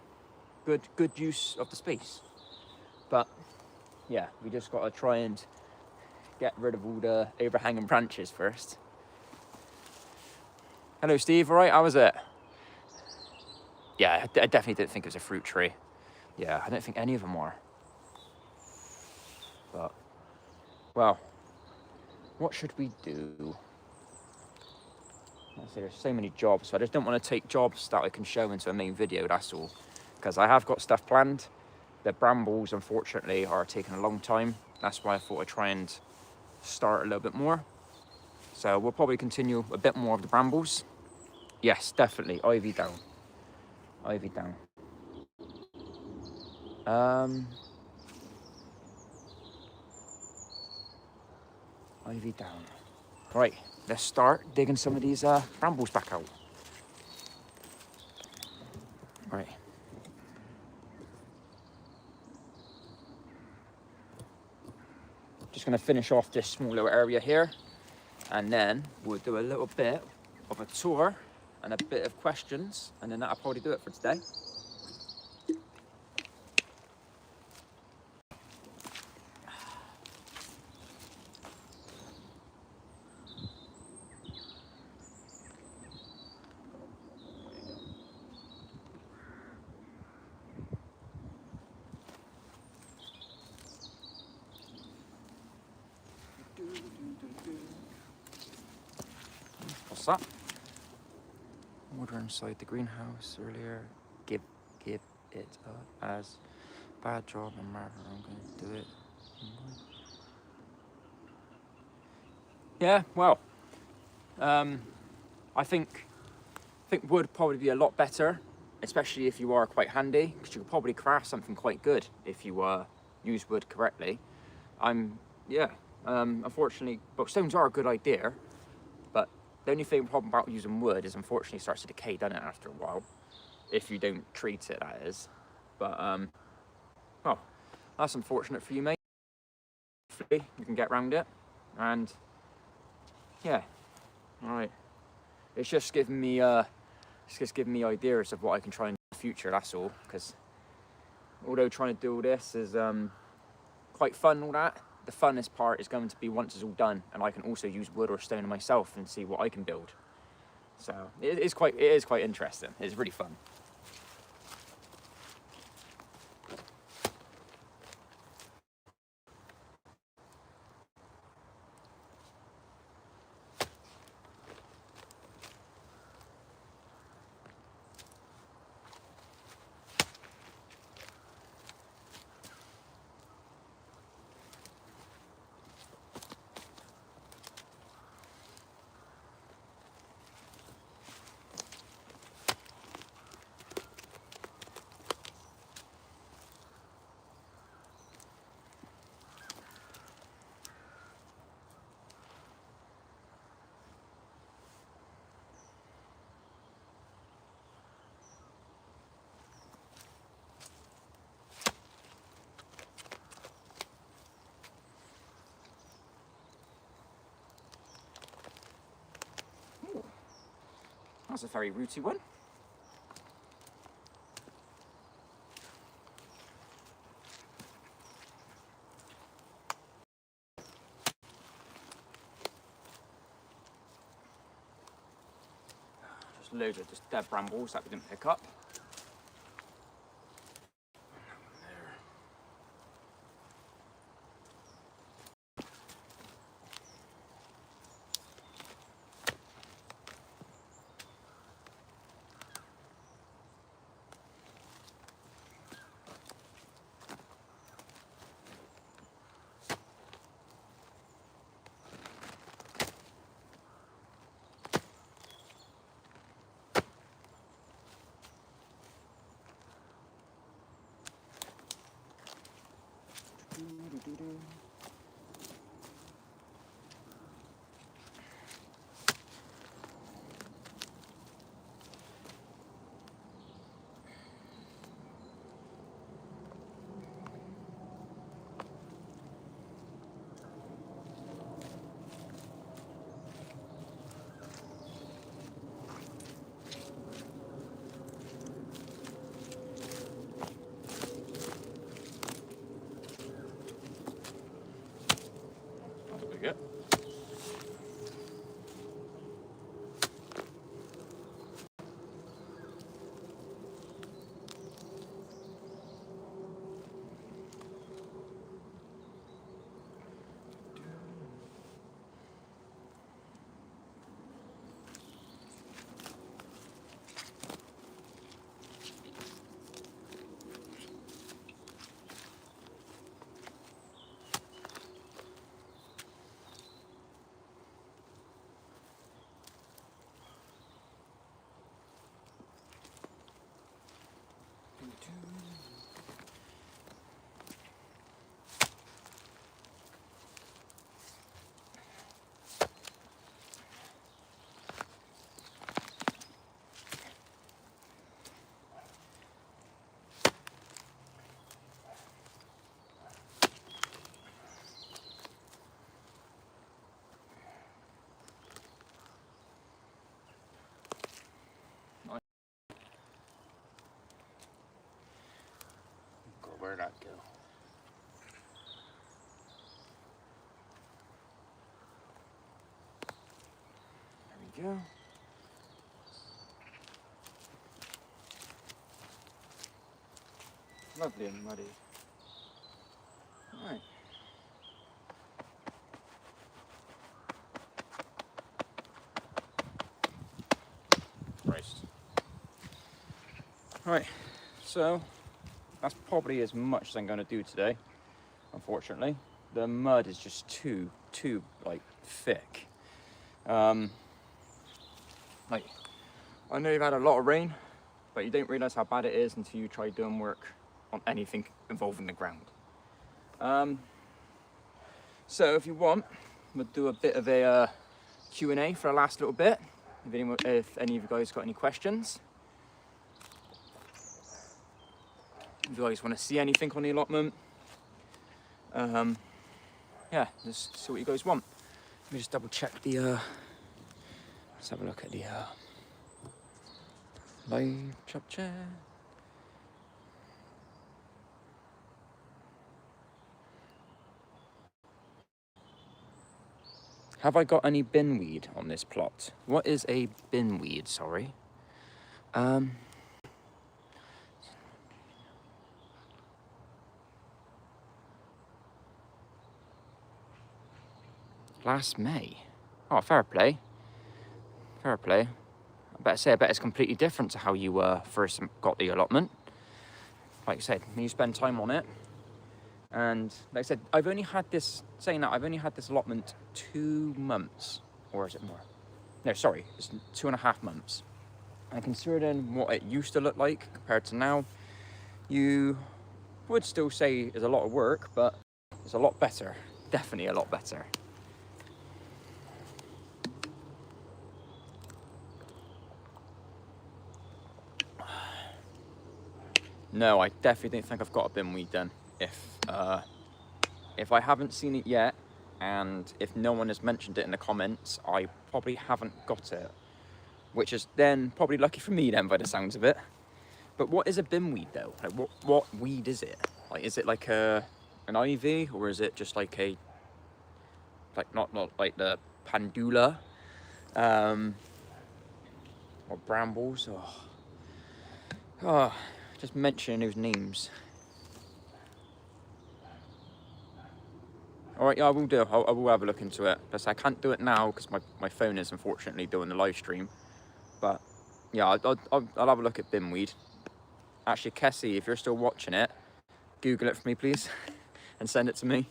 Good use of the space. But yeah, we just got to try and get rid of all the overhanging branches first. Hello, Steve. All right, how was it? Yeah, I definitely didn't think it was a fruit tree. Yeah, I don't think any of them are. But, well, what should we do? I say there's so many jobs, so I just don't want to take jobs that I can show into a main video, that's all. Because I have got stuff planned. The brambles, unfortunately, are taking a long time. That's why I thought I'd try and start a little bit more. So we'll probably continue a bit more of the brambles. Yes, definitely, ivy down. Ivy down. Ivy down. Right, let's start digging some of these brambles back out. Right. Just gonna finish off this small little area here, and then we'll do a little bit of a tour and a bit of questions, and then that'll probably do it for today. that? Water inside the greenhouse earlier. Give it up as bad job and Martha, I'm going to do it. Yeah, well, I think wood would probably be a lot better, especially if you are quite handy, because you could probably craft something quite good if you use wood correctly. Unfortunately, but stones are a good idea, but the only problem about using wood is unfortunately it starts to decay, doesn't it, after a while, if you don't treat it, that is. But well, that's unfortunate for you, mate. Hopefully you can get around it, and yeah, all right. It's just giving me ideas of what I can try in the future. That's all. Because although trying to do all this is quite fun, all that, the funnest part is going to be once it's all done, and I can also use wood or stone myself and see what I can build. So it is quite interesting. It's really fun. That's a very rooty one. Just loads of just dead brambles that we didn't pick up. That's pretty good. Where'd that go? There we go. Lovely and muddy. All right. Right, so that's probably as much as I'm going to do today, unfortunately. The mud is just too like thick. Like, I know you've had a lot of rain, but you don't realise how bad it is until you try doing work on anything involving the ground. So if you want, we'll do a bit of a Q&A for the last little bit, if any of you guys got any questions. If you guys want to see anything on the allotment, yeah, just see what you guys want. Let me just double check the, let's have a look at the live chat. Have I got any binweed on this plot? What is a binweed, sorry? Last May. Oh, fair play. Fair play. I bet it's completely different to how you first got the allotment. Like I said, you spend time on it. And like I said, I've only had this allotment 2 months. Or is it more? No, sorry, it's 2.5 months. And considering what it used to look like compared to now, you would still say it's a lot of work, but it's a lot better. Definitely a lot better. No, I definitely don't think I've got a binweed then. If I haven't seen it yet, and if no one has mentioned it in the comments, I probably haven't got it. Which is then probably lucky for me then, by the sounds of it. But what is a binweed though? Like what weed is it? Like, is it like an ivy, or is it just like a, like not like the pandula, or brambles? Oh, just mentioning those names. All right, yeah, I will do. I will have a look into it. But I can't do it now because my phone is unfortunately doing the live stream. But yeah, I'll have a look at binweed. Actually, Kessie, if you're still watching it, Google it for me, please, and send it to me.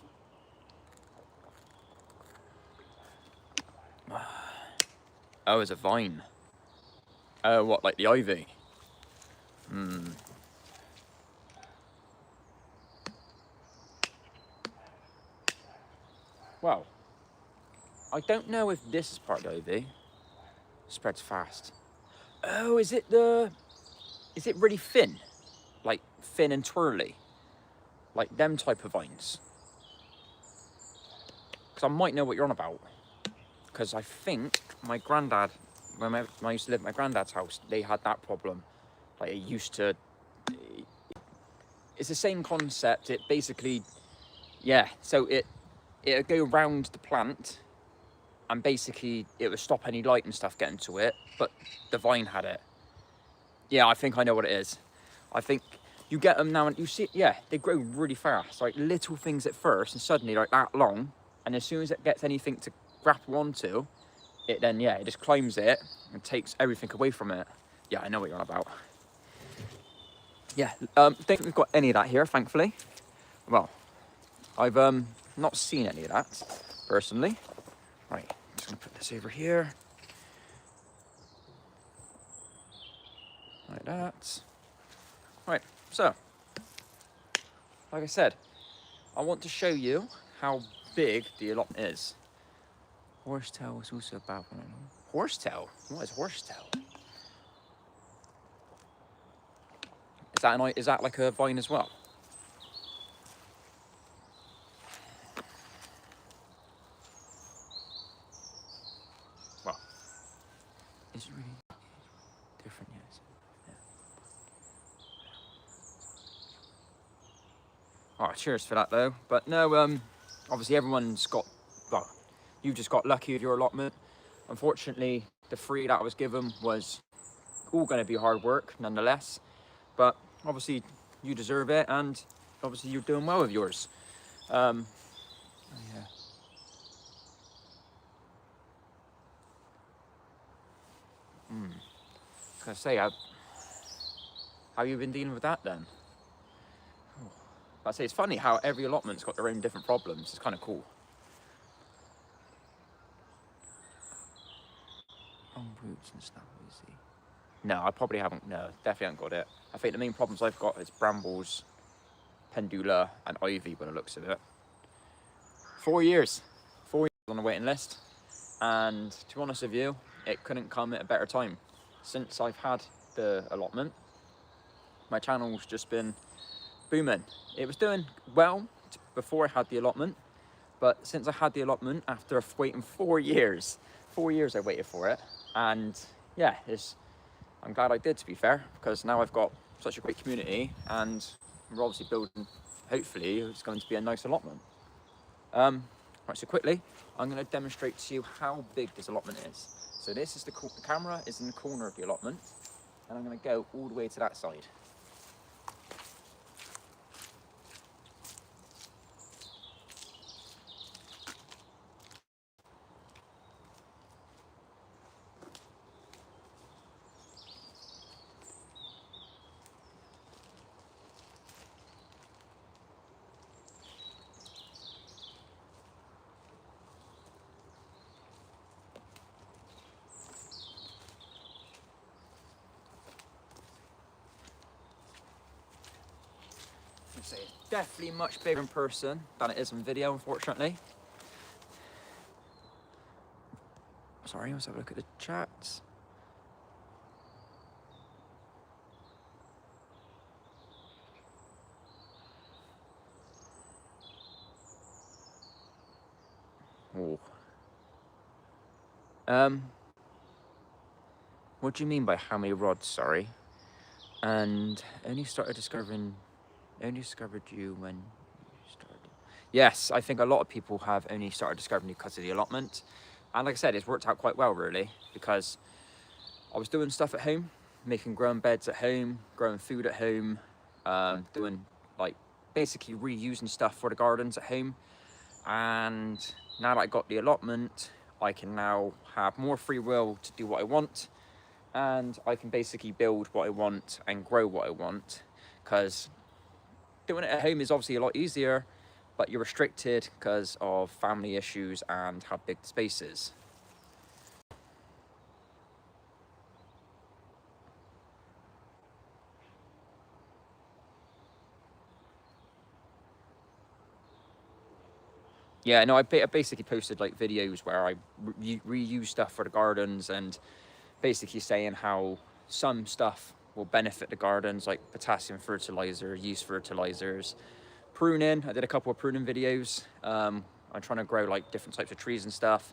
Oh, it's a vine. Oh, what, like the ivy? Well, I don't know if this is part of the ivy. Spreads fast. Oh, is it really thin? Like thin and twirly? Like them type of vines? Because I might know what you're on about. Because I think my granddad, when I used to live at my granddad's house, they had that problem. Like, it used to... It's the same concept. It basically... Yeah, so it would go round the plant, and basically it would stop any light and stuff getting to it, but the vine had it. Yeah, I think I know what it is. I think you get them now and you see, yeah, they grow really fast. Like little things at first, and suddenly like that long, and as soon as it gets anything to grapple onto, it then, yeah, it just climbs it and takes everything away from it. Yeah, I know what you're on about. Yeah, don't think we've got any of that here, thankfully. Well, I've not seen any of that, personally. Right, just gonna put this over here. Like that. Right, so, like I said, I want to show you how big the allotment is. Horsetail is also about... Horsetail? What is horsetail? Is that like a vine as well? Well, it's really different, yes. Yeah. Oh, cheers for that though. But no, obviously everyone's got, well, you've just got lucky with your allotment. Unfortunately, the 3 that I was given was all going to be hard work nonetheless. But obviously you deserve it, and obviously you're doing well with yours. Yeah. I was gonna say, How you been dealing with that then? I'd say it's funny how every allotment's got their own different problems. It's kind of cool. Roots and stuff, you see. No, I probably haven't. No, definitely haven't got it. I think the main problems I've got is brambles, pendula, and ivy by the looks of it. 4 years. 4 years on the waiting list. And to be honest with you, it couldn't come at a better time. Since I've had the allotment, my channel's just been booming. It was doing well before I had the allotment, but since I had the allotment, after waiting 4 years, 4 years I waited for it, and yeah, I'm glad I did, to be fair, because now I've got such a great community, and we're obviously building, hopefully, it's going to be a nice allotment. Right, so quickly, I'm going to demonstrate to you how big this allotment is. So this is the camera is in the corner of the allotment, and I'm going to go all the way to that side. Say it's definitely much bigger in person than it is in video, unfortunately. Sorry, let's have a look at the chats. Oh. What do you mean by how many rods, sorry? And only discovered you when you started. Yes, I think a lot of people have only started discovering you because of the allotment. And like I said, it's worked out quite well, really, because I was doing stuff at home, making growing beds at home, growing food at home, doing like basically reusing stuff for the gardens at home. And now that I got the allotment, I can now have more free will to do what I want, and I can basically build what I want and grow what I want, because doing it at home is obviously a lot easier, but you're restricted because of family issues and how big the space is. Yeah, no, I basically posted like videos where I reuse stuff for the gardens, and basically saying how some stuff will benefit the gardens, like potassium fertilizer, yeast fertilizers, pruning. I did a couple of pruning videos. I'm trying to grow like different types of trees and stuff.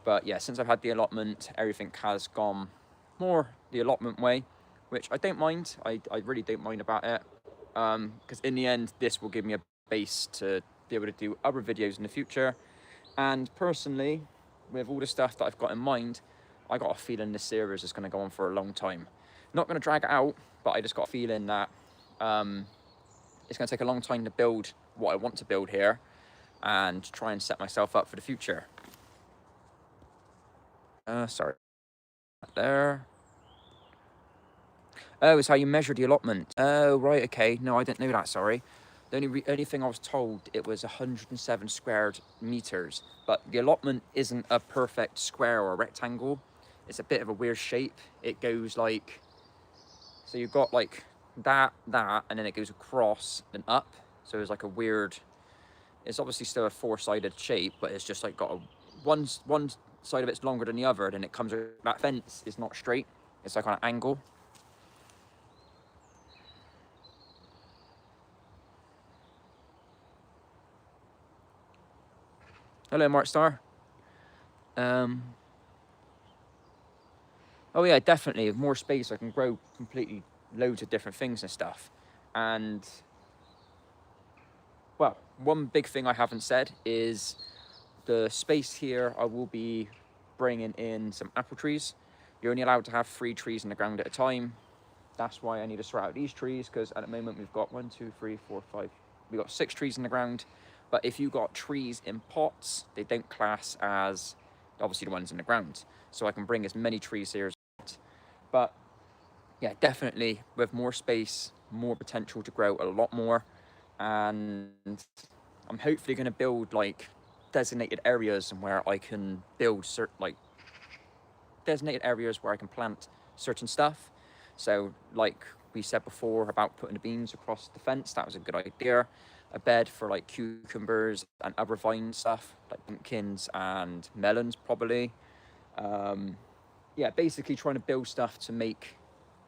But yeah, since I've had the allotment, everything has gone more the allotment way, which I don't mind. I really don't mind about it. Because in the end, this will give me a base to be able to do other videos in the future. And personally, with all the stuff that I've got in mind, I got a feeling this series is going to go on for a long time. Not going to drag it out, but I just got a feeling that it's going to take a long time to build what I want to build here and try and set myself up for the future. Sorry. There. Oh, it's how you measure the allotment. Oh, right, okay. No, I didn't know that, sorry. The only thing I was told, it was 107 square meters. But the allotment isn't a perfect square or a rectangle. It's a bit of a weird shape. It goes like... So you've got like that, and then it goes across and up. So it's like a weird... It's obviously still a four-sided shape, but it's just like got a... One side of it's longer than the other, then it comes... That fence is not straight. It's like on an angle. Hello, Mark Star. Oh yeah, definitely. With more space, I can grow completely loads of different things and stuff. And well, one big thing I haven't said is the space here. I will be bringing in some apple trees. You're only allowed to have 3 trees in the ground at a time. That's why I need to sort out these trees, because at the moment we've got 1, 2, 3, 4, 5. We've got 6 trees in the ground. But if you got trees in pots, they don't class as obviously the ones in the ground. So I can bring as many trees here as I want. But yeah, definitely with more space, more potential to grow a lot more. And I'm hopefully going to build like designated areas and where I can build certain like designated areas where I can plant certain stuff. So like we said before about putting the beams across the fence, that was a good idea. A bed for like cucumbers and other vine stuff like pumpkins and melons probably. Yeah, basically trying to build stuff to make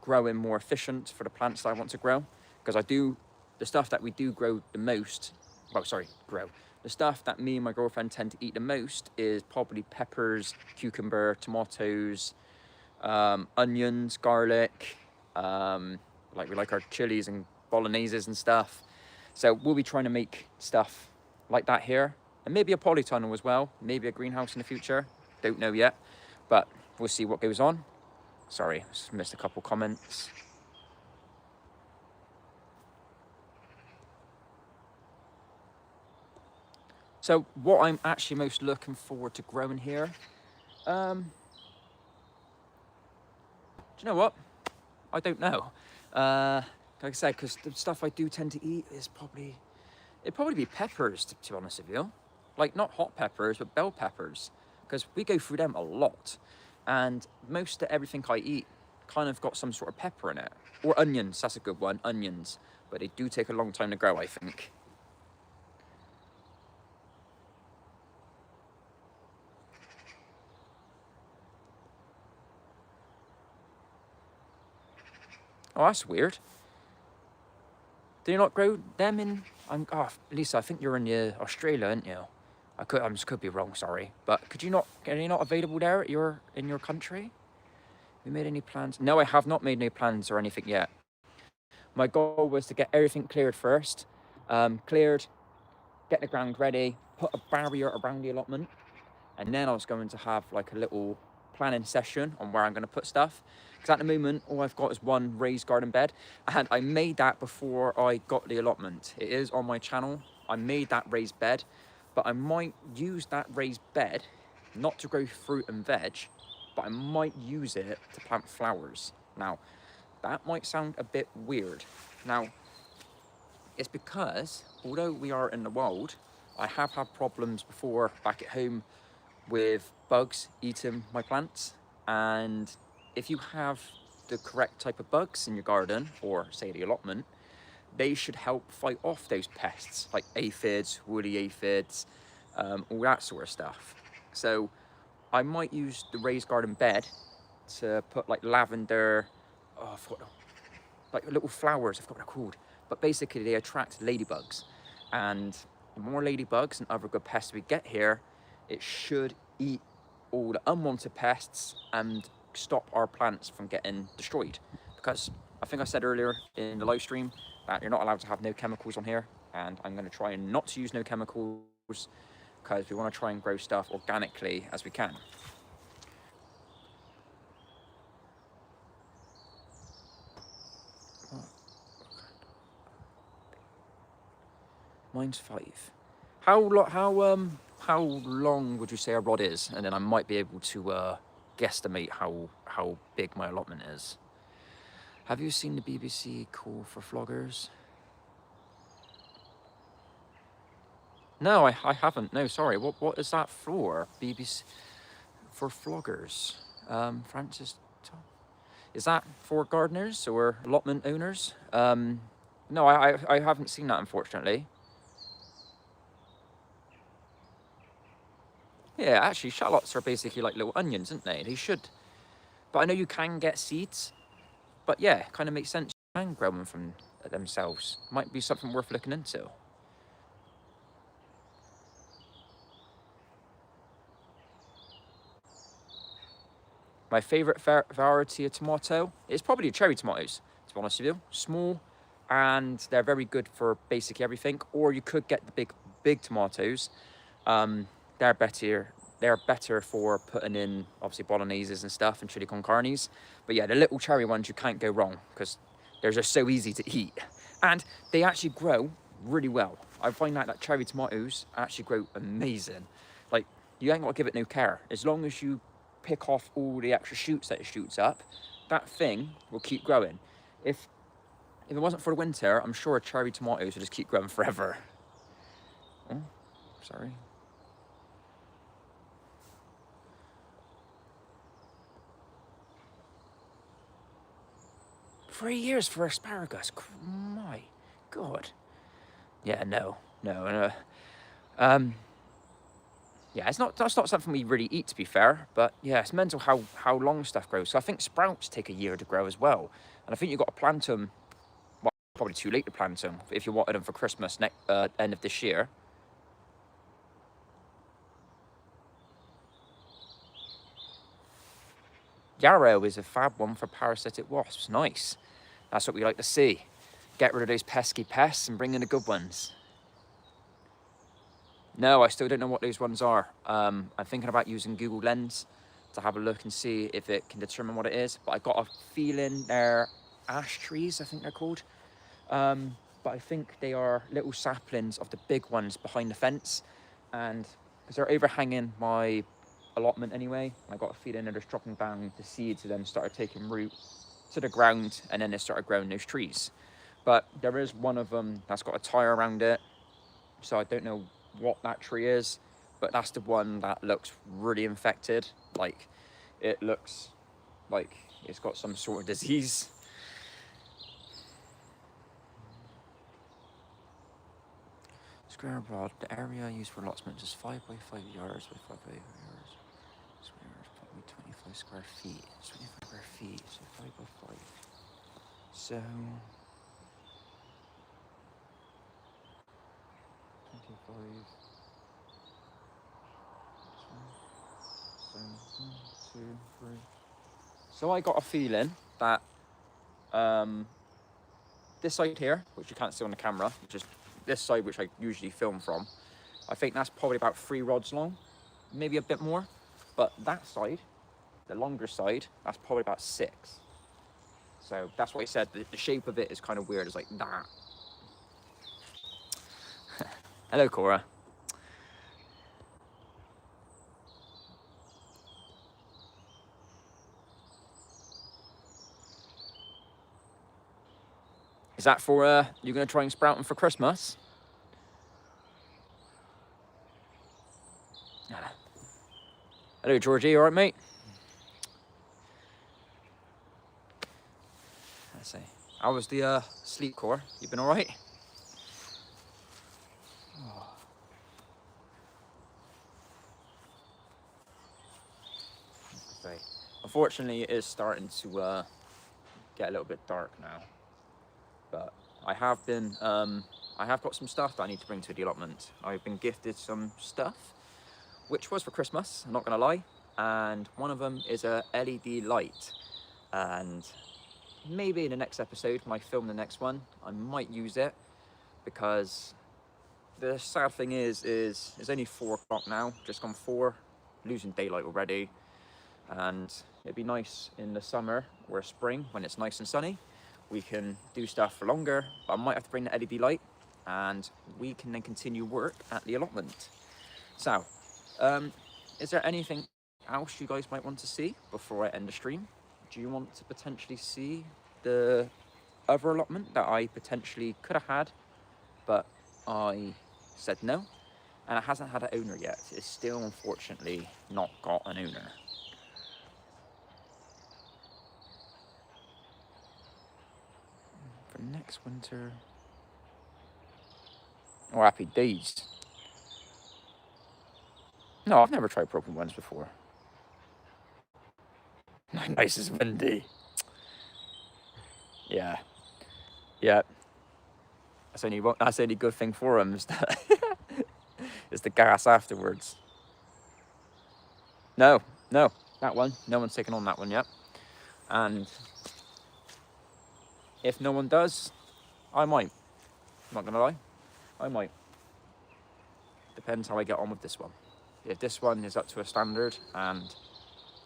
growing more efficient for the plants that I want to grow. Because the stuff that we do grow the most, well, sorry, grow. The stuff that me and my girlfriend tend to eat the most is probably peppers, cucumber, tomatoes, onions, garlic, like we like our chilies and bologneses and stuff. So we'll be trying to make stuff like that here. And maybe a polytunnel as well, maybe a greenhouse in the future. Don't know yet, but we'll see what goes on. Sorry, just missed a couple comments. So what I'm actually most looking forward to growing here, do you know what? I don't know. Like I said, because the stuff I do tend to eat is it'd probably be peppers, to be honest with you. Like not hot peppers, but bell peppers, because we go through them a lot. And most of everything I eat kind of got some sort of pepper in it. Or onions, that's a good one, onions. But they do take a long time to grow, I think. Oh, that's weird. Do you not grow them in? Lisa, I think you're in Australia, aren't you? I could be wrong. Sorry, but are you not available there in your country? Have you made any plans? No, I have not made any plans or anything yet. My goal was to get everything cleared first. Cleared, get the ground ready, put a barrier around the allotment, and then I was going to have like a little planning session on where I'm going to put stuff. Because at the moment, all I've got is one raised garden bed, and I made that before I got the allotment. It is on my channel. I made that raised bed, but I might use that raised bed not to grow fruit and veg, but I might use it to plant flowers. Now, that might sound a bit weird. Now, it's because although we are in the wild, I have had problems before back at home with bugs eating my plants. And if you have the correct type of bugs in your garden, or say the allotment, they should help fight off those pests like aphids, woolly aphids, all that sort of stuff. So I might use the raised garden bed to put like lavender, like little flowers, I forgot what they're called. But basically they attract ladybugs. And the more ladybugs and other good pests we get here, it should eat all the unwanted pests and stop our plants from getting destroyed. Because I think I said earlier in the live stream that you're not allowed to have no chemicals on here, and I'm going to try not to use no chemicals because we want to try and grow stuff organically as we can. Mine's 5. How long would you say a rod is? And then I might be able to guesstimate how big my allotment is. Have you seen the BBC call for floggers? No, I haven't. No, sorry. What is that for? BBC for floggers. Francis, is that for gardeners or allotment owners? No, I haven't seen that, unfortunately. Yeah, actually, shallots are basically like little onions, aren't they? They should. But I know you can get seeds. But yeah, kind of makes sense. You can grow them from themselves. Might be something worth looking into. My favourite variety of tomato is probably cherry tomatoes, to be honest with you. Small, and they're very good for basically everything. Or you could get the big tomatoes. They're better. They're better for putting in obviously bologneses and stuff and chili con carnes. But yeah, the little cherry ones you can't go wrong because they're just so easy to eat, and they actually grow really well. I find that cherry tomatoes actually grow amazing. Like you ain't got to give it no care as long as you pick off all the extra shoots that it shoots up. that thing will keep growing. If it wasn't for the winter, I'm sure cherry tomatoes would just keep growing forever. Oh, sorry. $3 for asparagus. My God. Yeah, no. Yeah, that's not something we really eat, to be fair. But yeah, it's mental how long stuff grows. So I think sprouts take a year to grow as well. And I think you've got to plant them. Well, probably too late to plant them if you wanted them for Christmas end of this year. Yarrow is a fab one for parasitic wasps. Nice. That's what we like to see. Get rid of those pesky pests and bring in the good ones. No, I still don't know what those ones are. I'm thinking about using Google Lens to have a look and see if it can determine what it is. But I got a feeling they're ash trees, I think they're called. But I think they are little saplings of the big ones behind the fence. And because they're overhanging my allotment anyway, I got a feeling they're just dropping down the seeds and then started taking root to the ground, and then they started growing those trees. But there is one of them that's got a tire around it, so I don't know what that tree is, but that's the one that looks really infected. Like, it looks like it's got some sort of disease. Square rod, the area used for allotment is 5 by 5 yards by 5 by 5 yards. Square is probably 25 square feet. 25 square feet, so 5 by 5. So 25. So 1, 2, 3. So I got a feeling that this side here, which you can't see on the camera, just this side which I usually film from, I think that's probably about 3 rods long, maybe a bit more. But that side, the longer side, that's probably about 6. So that's what I said, the shape of it is kind of weird, it's like that. Hello, Cora. Is that for, you're going to try and sprout them for Christmas? Hello, Georgie, all right, mate? Let's see. How was the sleep, Cora? You been all right? Oh. Unfortunately, it is starting to get a little bit dark now. But I have got some stuff that I need to bring to the allotment. I've been gifted some stuff, which was for Christmas, I'm not gonna lie. And one of them is a LED light. And maybe in the next episode, when I film the next one, I might use it, because the sad thing is it's only 4 o'clock now, just gone 4, losing daylight already. And it'd be nice in the summer or spring when it's nice and sunny. We can do stuff for longer, but I might have to bring the LED light, and we can then continue work at the allotment. So, is there anything else you guys might want to see before I end the stream? Do you want to potentially see the other allotment that I potentially could have had, but I said no? And it hasn't had an owner yet. It's still, unfortunately, not got an owner. For next winter. Oh, happy days. No, I've never tried broken ones before. Nice as windy. Yeah. Yeah. That's the only good thing for them is that is the gas afterwards. No, that one. No one's taken on that one yet. And if no one does, I might. I'm not gonna lie. I might. Depends how I get on with this one. If this one is up to a standard and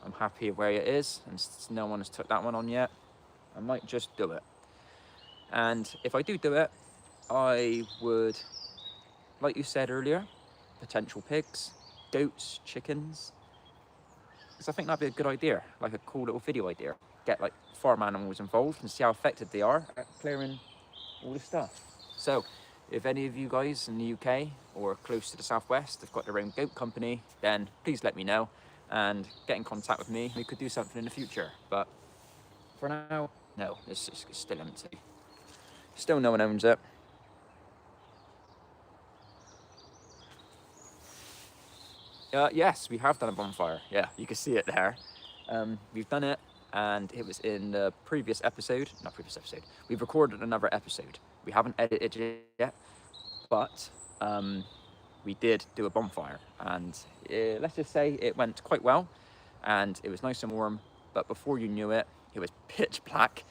I'm happy where it is and no one has took that one on yet, I might just do it. And if I do it, I would, like you said earlier, potential pigs, goats, chickens, because I think that'd be a good idea, like a cool little video idea. get like farm animals involved and see how effective they are at clearing all the stuff. So if any of you guys in the UK or close to the southwest have got their own goat company, then please let me know and get in contact with me. We could do something in the future, but for now, no, it's still empty. Still no one owns it. Yes, we have done a bonfire. Yeah, you can see it there. We've done it, and it was in the previous episode. Not previous episode. We've recorded another episode. We haven't edited it yet, but we did do a bonfire, and let's just say it went quite well, and it was nice and warm. But before you knew it, it was pitch black,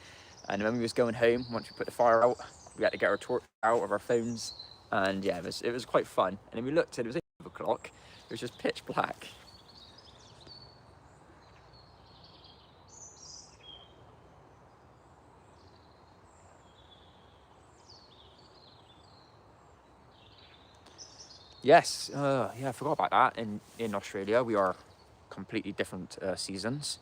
and when we was going home, once we put the fire out, we had to get our torch out of our phones, and yeah, it was quite fun. And then we looked at it was 8 o'clock. It was just pitch black. Yes, yeah, I forgot about that. In Australia, we are completely different seasons.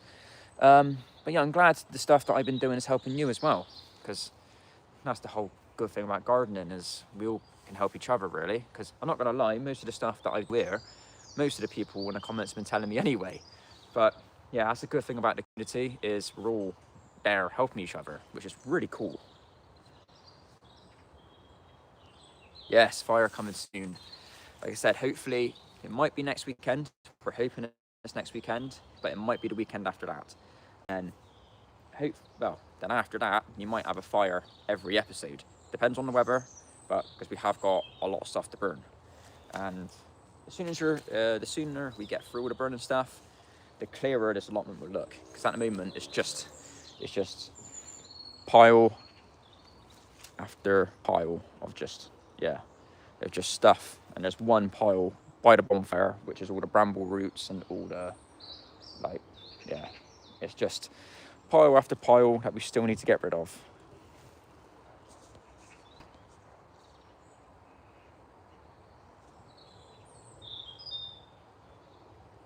But yeah, I'm glad the stuff that I've been doing is helping you as well, because that's the whole good thing about gardening, is we all can help each other, really. Because I'm not going to lie, most of the stuff that I wear, most of the people in the comments have been telling me anyway. But yeah, that's the good thing about the community, is we're all there helping each other, which is really cool. Yes, fire coming soon. Like I said, hopefully it might be next weekend. We're hoping it's next weekend, but it might be the weekend after that. And then after that, you might have a fire every episode. Depends on the weather, but because we have got a lot of stuff to burn. And the sooner we get through all the burning stuff, the clearer this allotment will look. Because at the moment, it's just pile after pile of just stuff. And there's one pile by the bonfire, which is all the bramble roots and all the, it's just pile after pile that we still need to get rid of.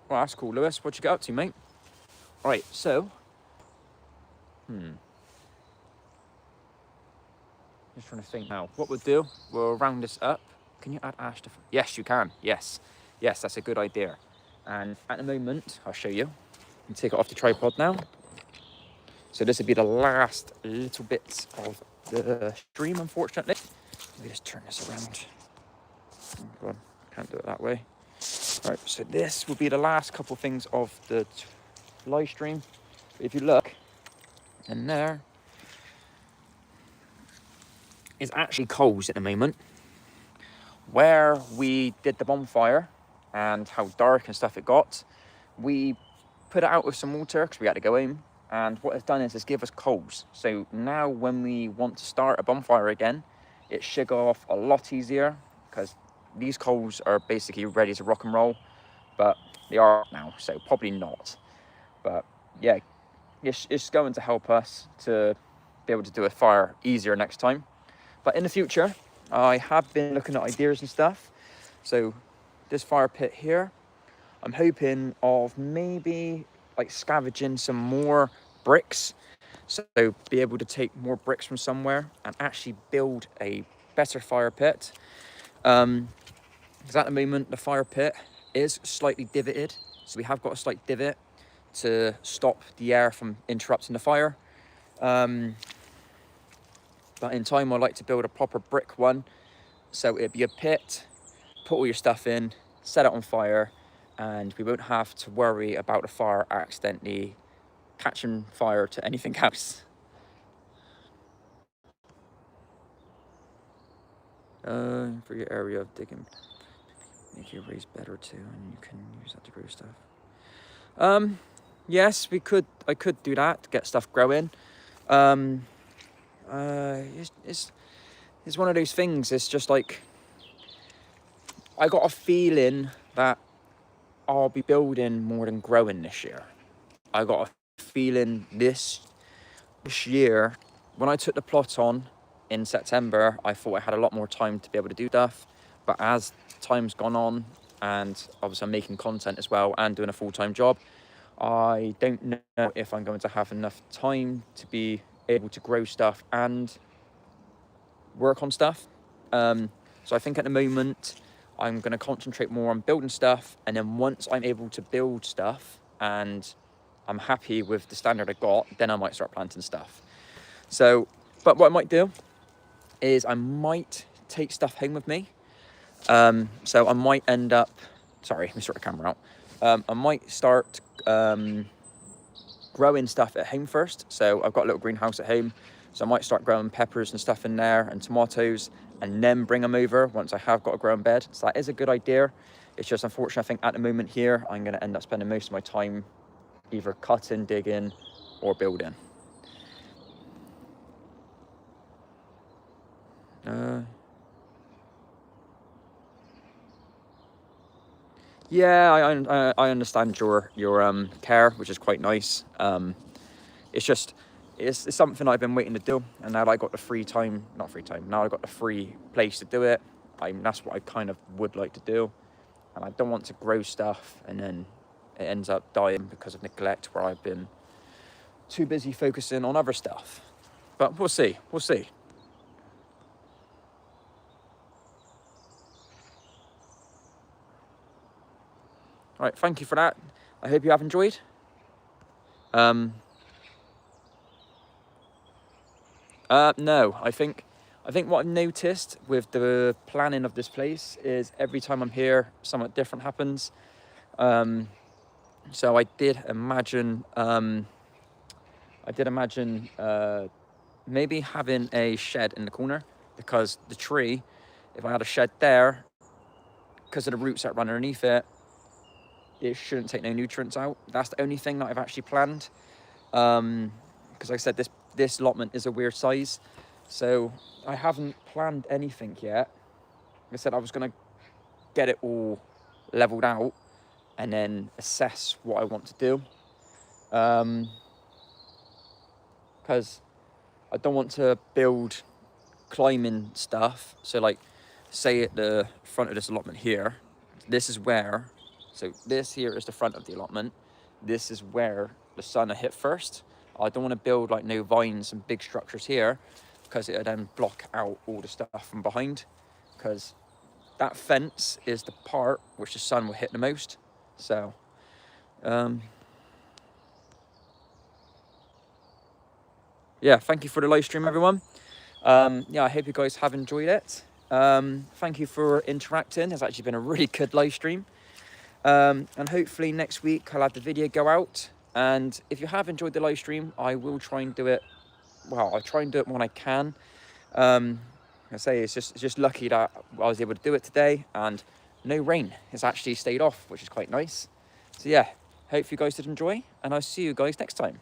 Well, that's cool, Lewis. What you get up to, mate? All right, so, just trying to think now. What we'll do, we'll round this up. Can you add ash to... Yes, you can. Yes, that's a good idea. And at the moment, I'll show you. You take it off the tripod now. So this would be the last little bits of the stream, unfortunately. Let me just turn this around. Oh, God, can't do it that way. All right, so this will be the last couple things of the live stream. If you look, and there is actually coals at the moment. Where we did the bonfire and how dark and stuff it got, we put it out with some water because we had to go home. And what it's done is it's give us coals. So now when we want to start a bonfire again, it should go off a lot easier, because these coals are basically ready to rock and roll, but they are now, so probably not. But yeah, it's going to help us to be able to do a fire easier next time. But in the future, I have been looking at ideas and stuff. So this fire pit here, I'm hoping of maybe like scavenging some more bricks. So be able to take more bricks from somewhere and actually build a better fire pit. Because at the moment, the fire pit is slightly divoted. So we have got a slight divot to stop the air from interrupting the fire. But in time, I'd like to build a proper brick one. So it'd be a pit, put all your stuff in, set it on fire, and we won't have to worry about the fire accidentally catching fire to anything else. For your area of digging, make your raise better too, and you can use that to grow stuff. Yes, I could do that to get stuff growing. It's one of those things. It's just like, I got a feeling that I'll be building more than growing this year. I got a feeling this year, when I took the plot on in September, I thought I had a lot more time to be able to do stuff. But as time's gone on, and obviously I'm making content as well and doing a full-time job, I don't know if I'm going to have enough time to be able to grow stuff and work on stuff. So I think at the moment I'm going to concentrate more on building stuff, and then once I'm able to build stuff and I'm happy with the standard I got, then I might start planting stuff. So, but what I might do is I might take stuff home with me. So I might end up, sorry, let me sort the camera out. I might start growing stuff at home first. So I've got a little greenhouse at home. So I might start growing peppers and stuff in there and tomatoes, and then bring them over once I have got a growing bed. So that is a good idea. It's just unfortunate, I think at the moment here, I'm going to end up spending most of my time either cutting, digging, or building. Yeah, I understand your care, which is quite nice. It's just it's something I've been waiting to do, and now that I got the free time, not free time, now I got the free place to do it. That's what I kind of would like to do, and I don't want to grow stuff and then it ends up dying because of neglect, where I've been too busy focusing on other stuff. But we'll see. We'll see. All right, thank you for that. I hope you have enjoyed. No, I think what I've noticed with the planning of this place is every time I'm here, something different happens. So I did imagine maybe having a shed in the corner, because the tree, if I had a shed there, because of the roots that run underneath it, it shouldn't take no nutrients out. That's the only thing that I've actually planned. Because like I said, this allotment is a weird size, so I haven't planned anything yet. Like I said, I was gonna get it all leveled out and then assess what I want to do. Because I don't want to build climbing stuff. So like, say at the front of this allotment here, this is where, so this here is the front of the allotment. This is where the sun will hit first. I don't want to build like no vines and big structures here, because it would then block out all the stuff from behind, because that fence is the part which the sun will hit the most. So yeah, thank you for the live stream, everyone. Yeah, I hope you guys have enjoyed it. Thank you for interacting. It's actually been a really good live stream. And hopefully next week I'll have the video go out. And if you have enjoyed the live stream, I will try and do it. Well, I'll try and do it when I can. I say it's just lucky that I was able to do it today, and no rain. It's actually stayed off, which is quite nice. So yeah, hope you guys did enjoy, and I'll see you guys next time.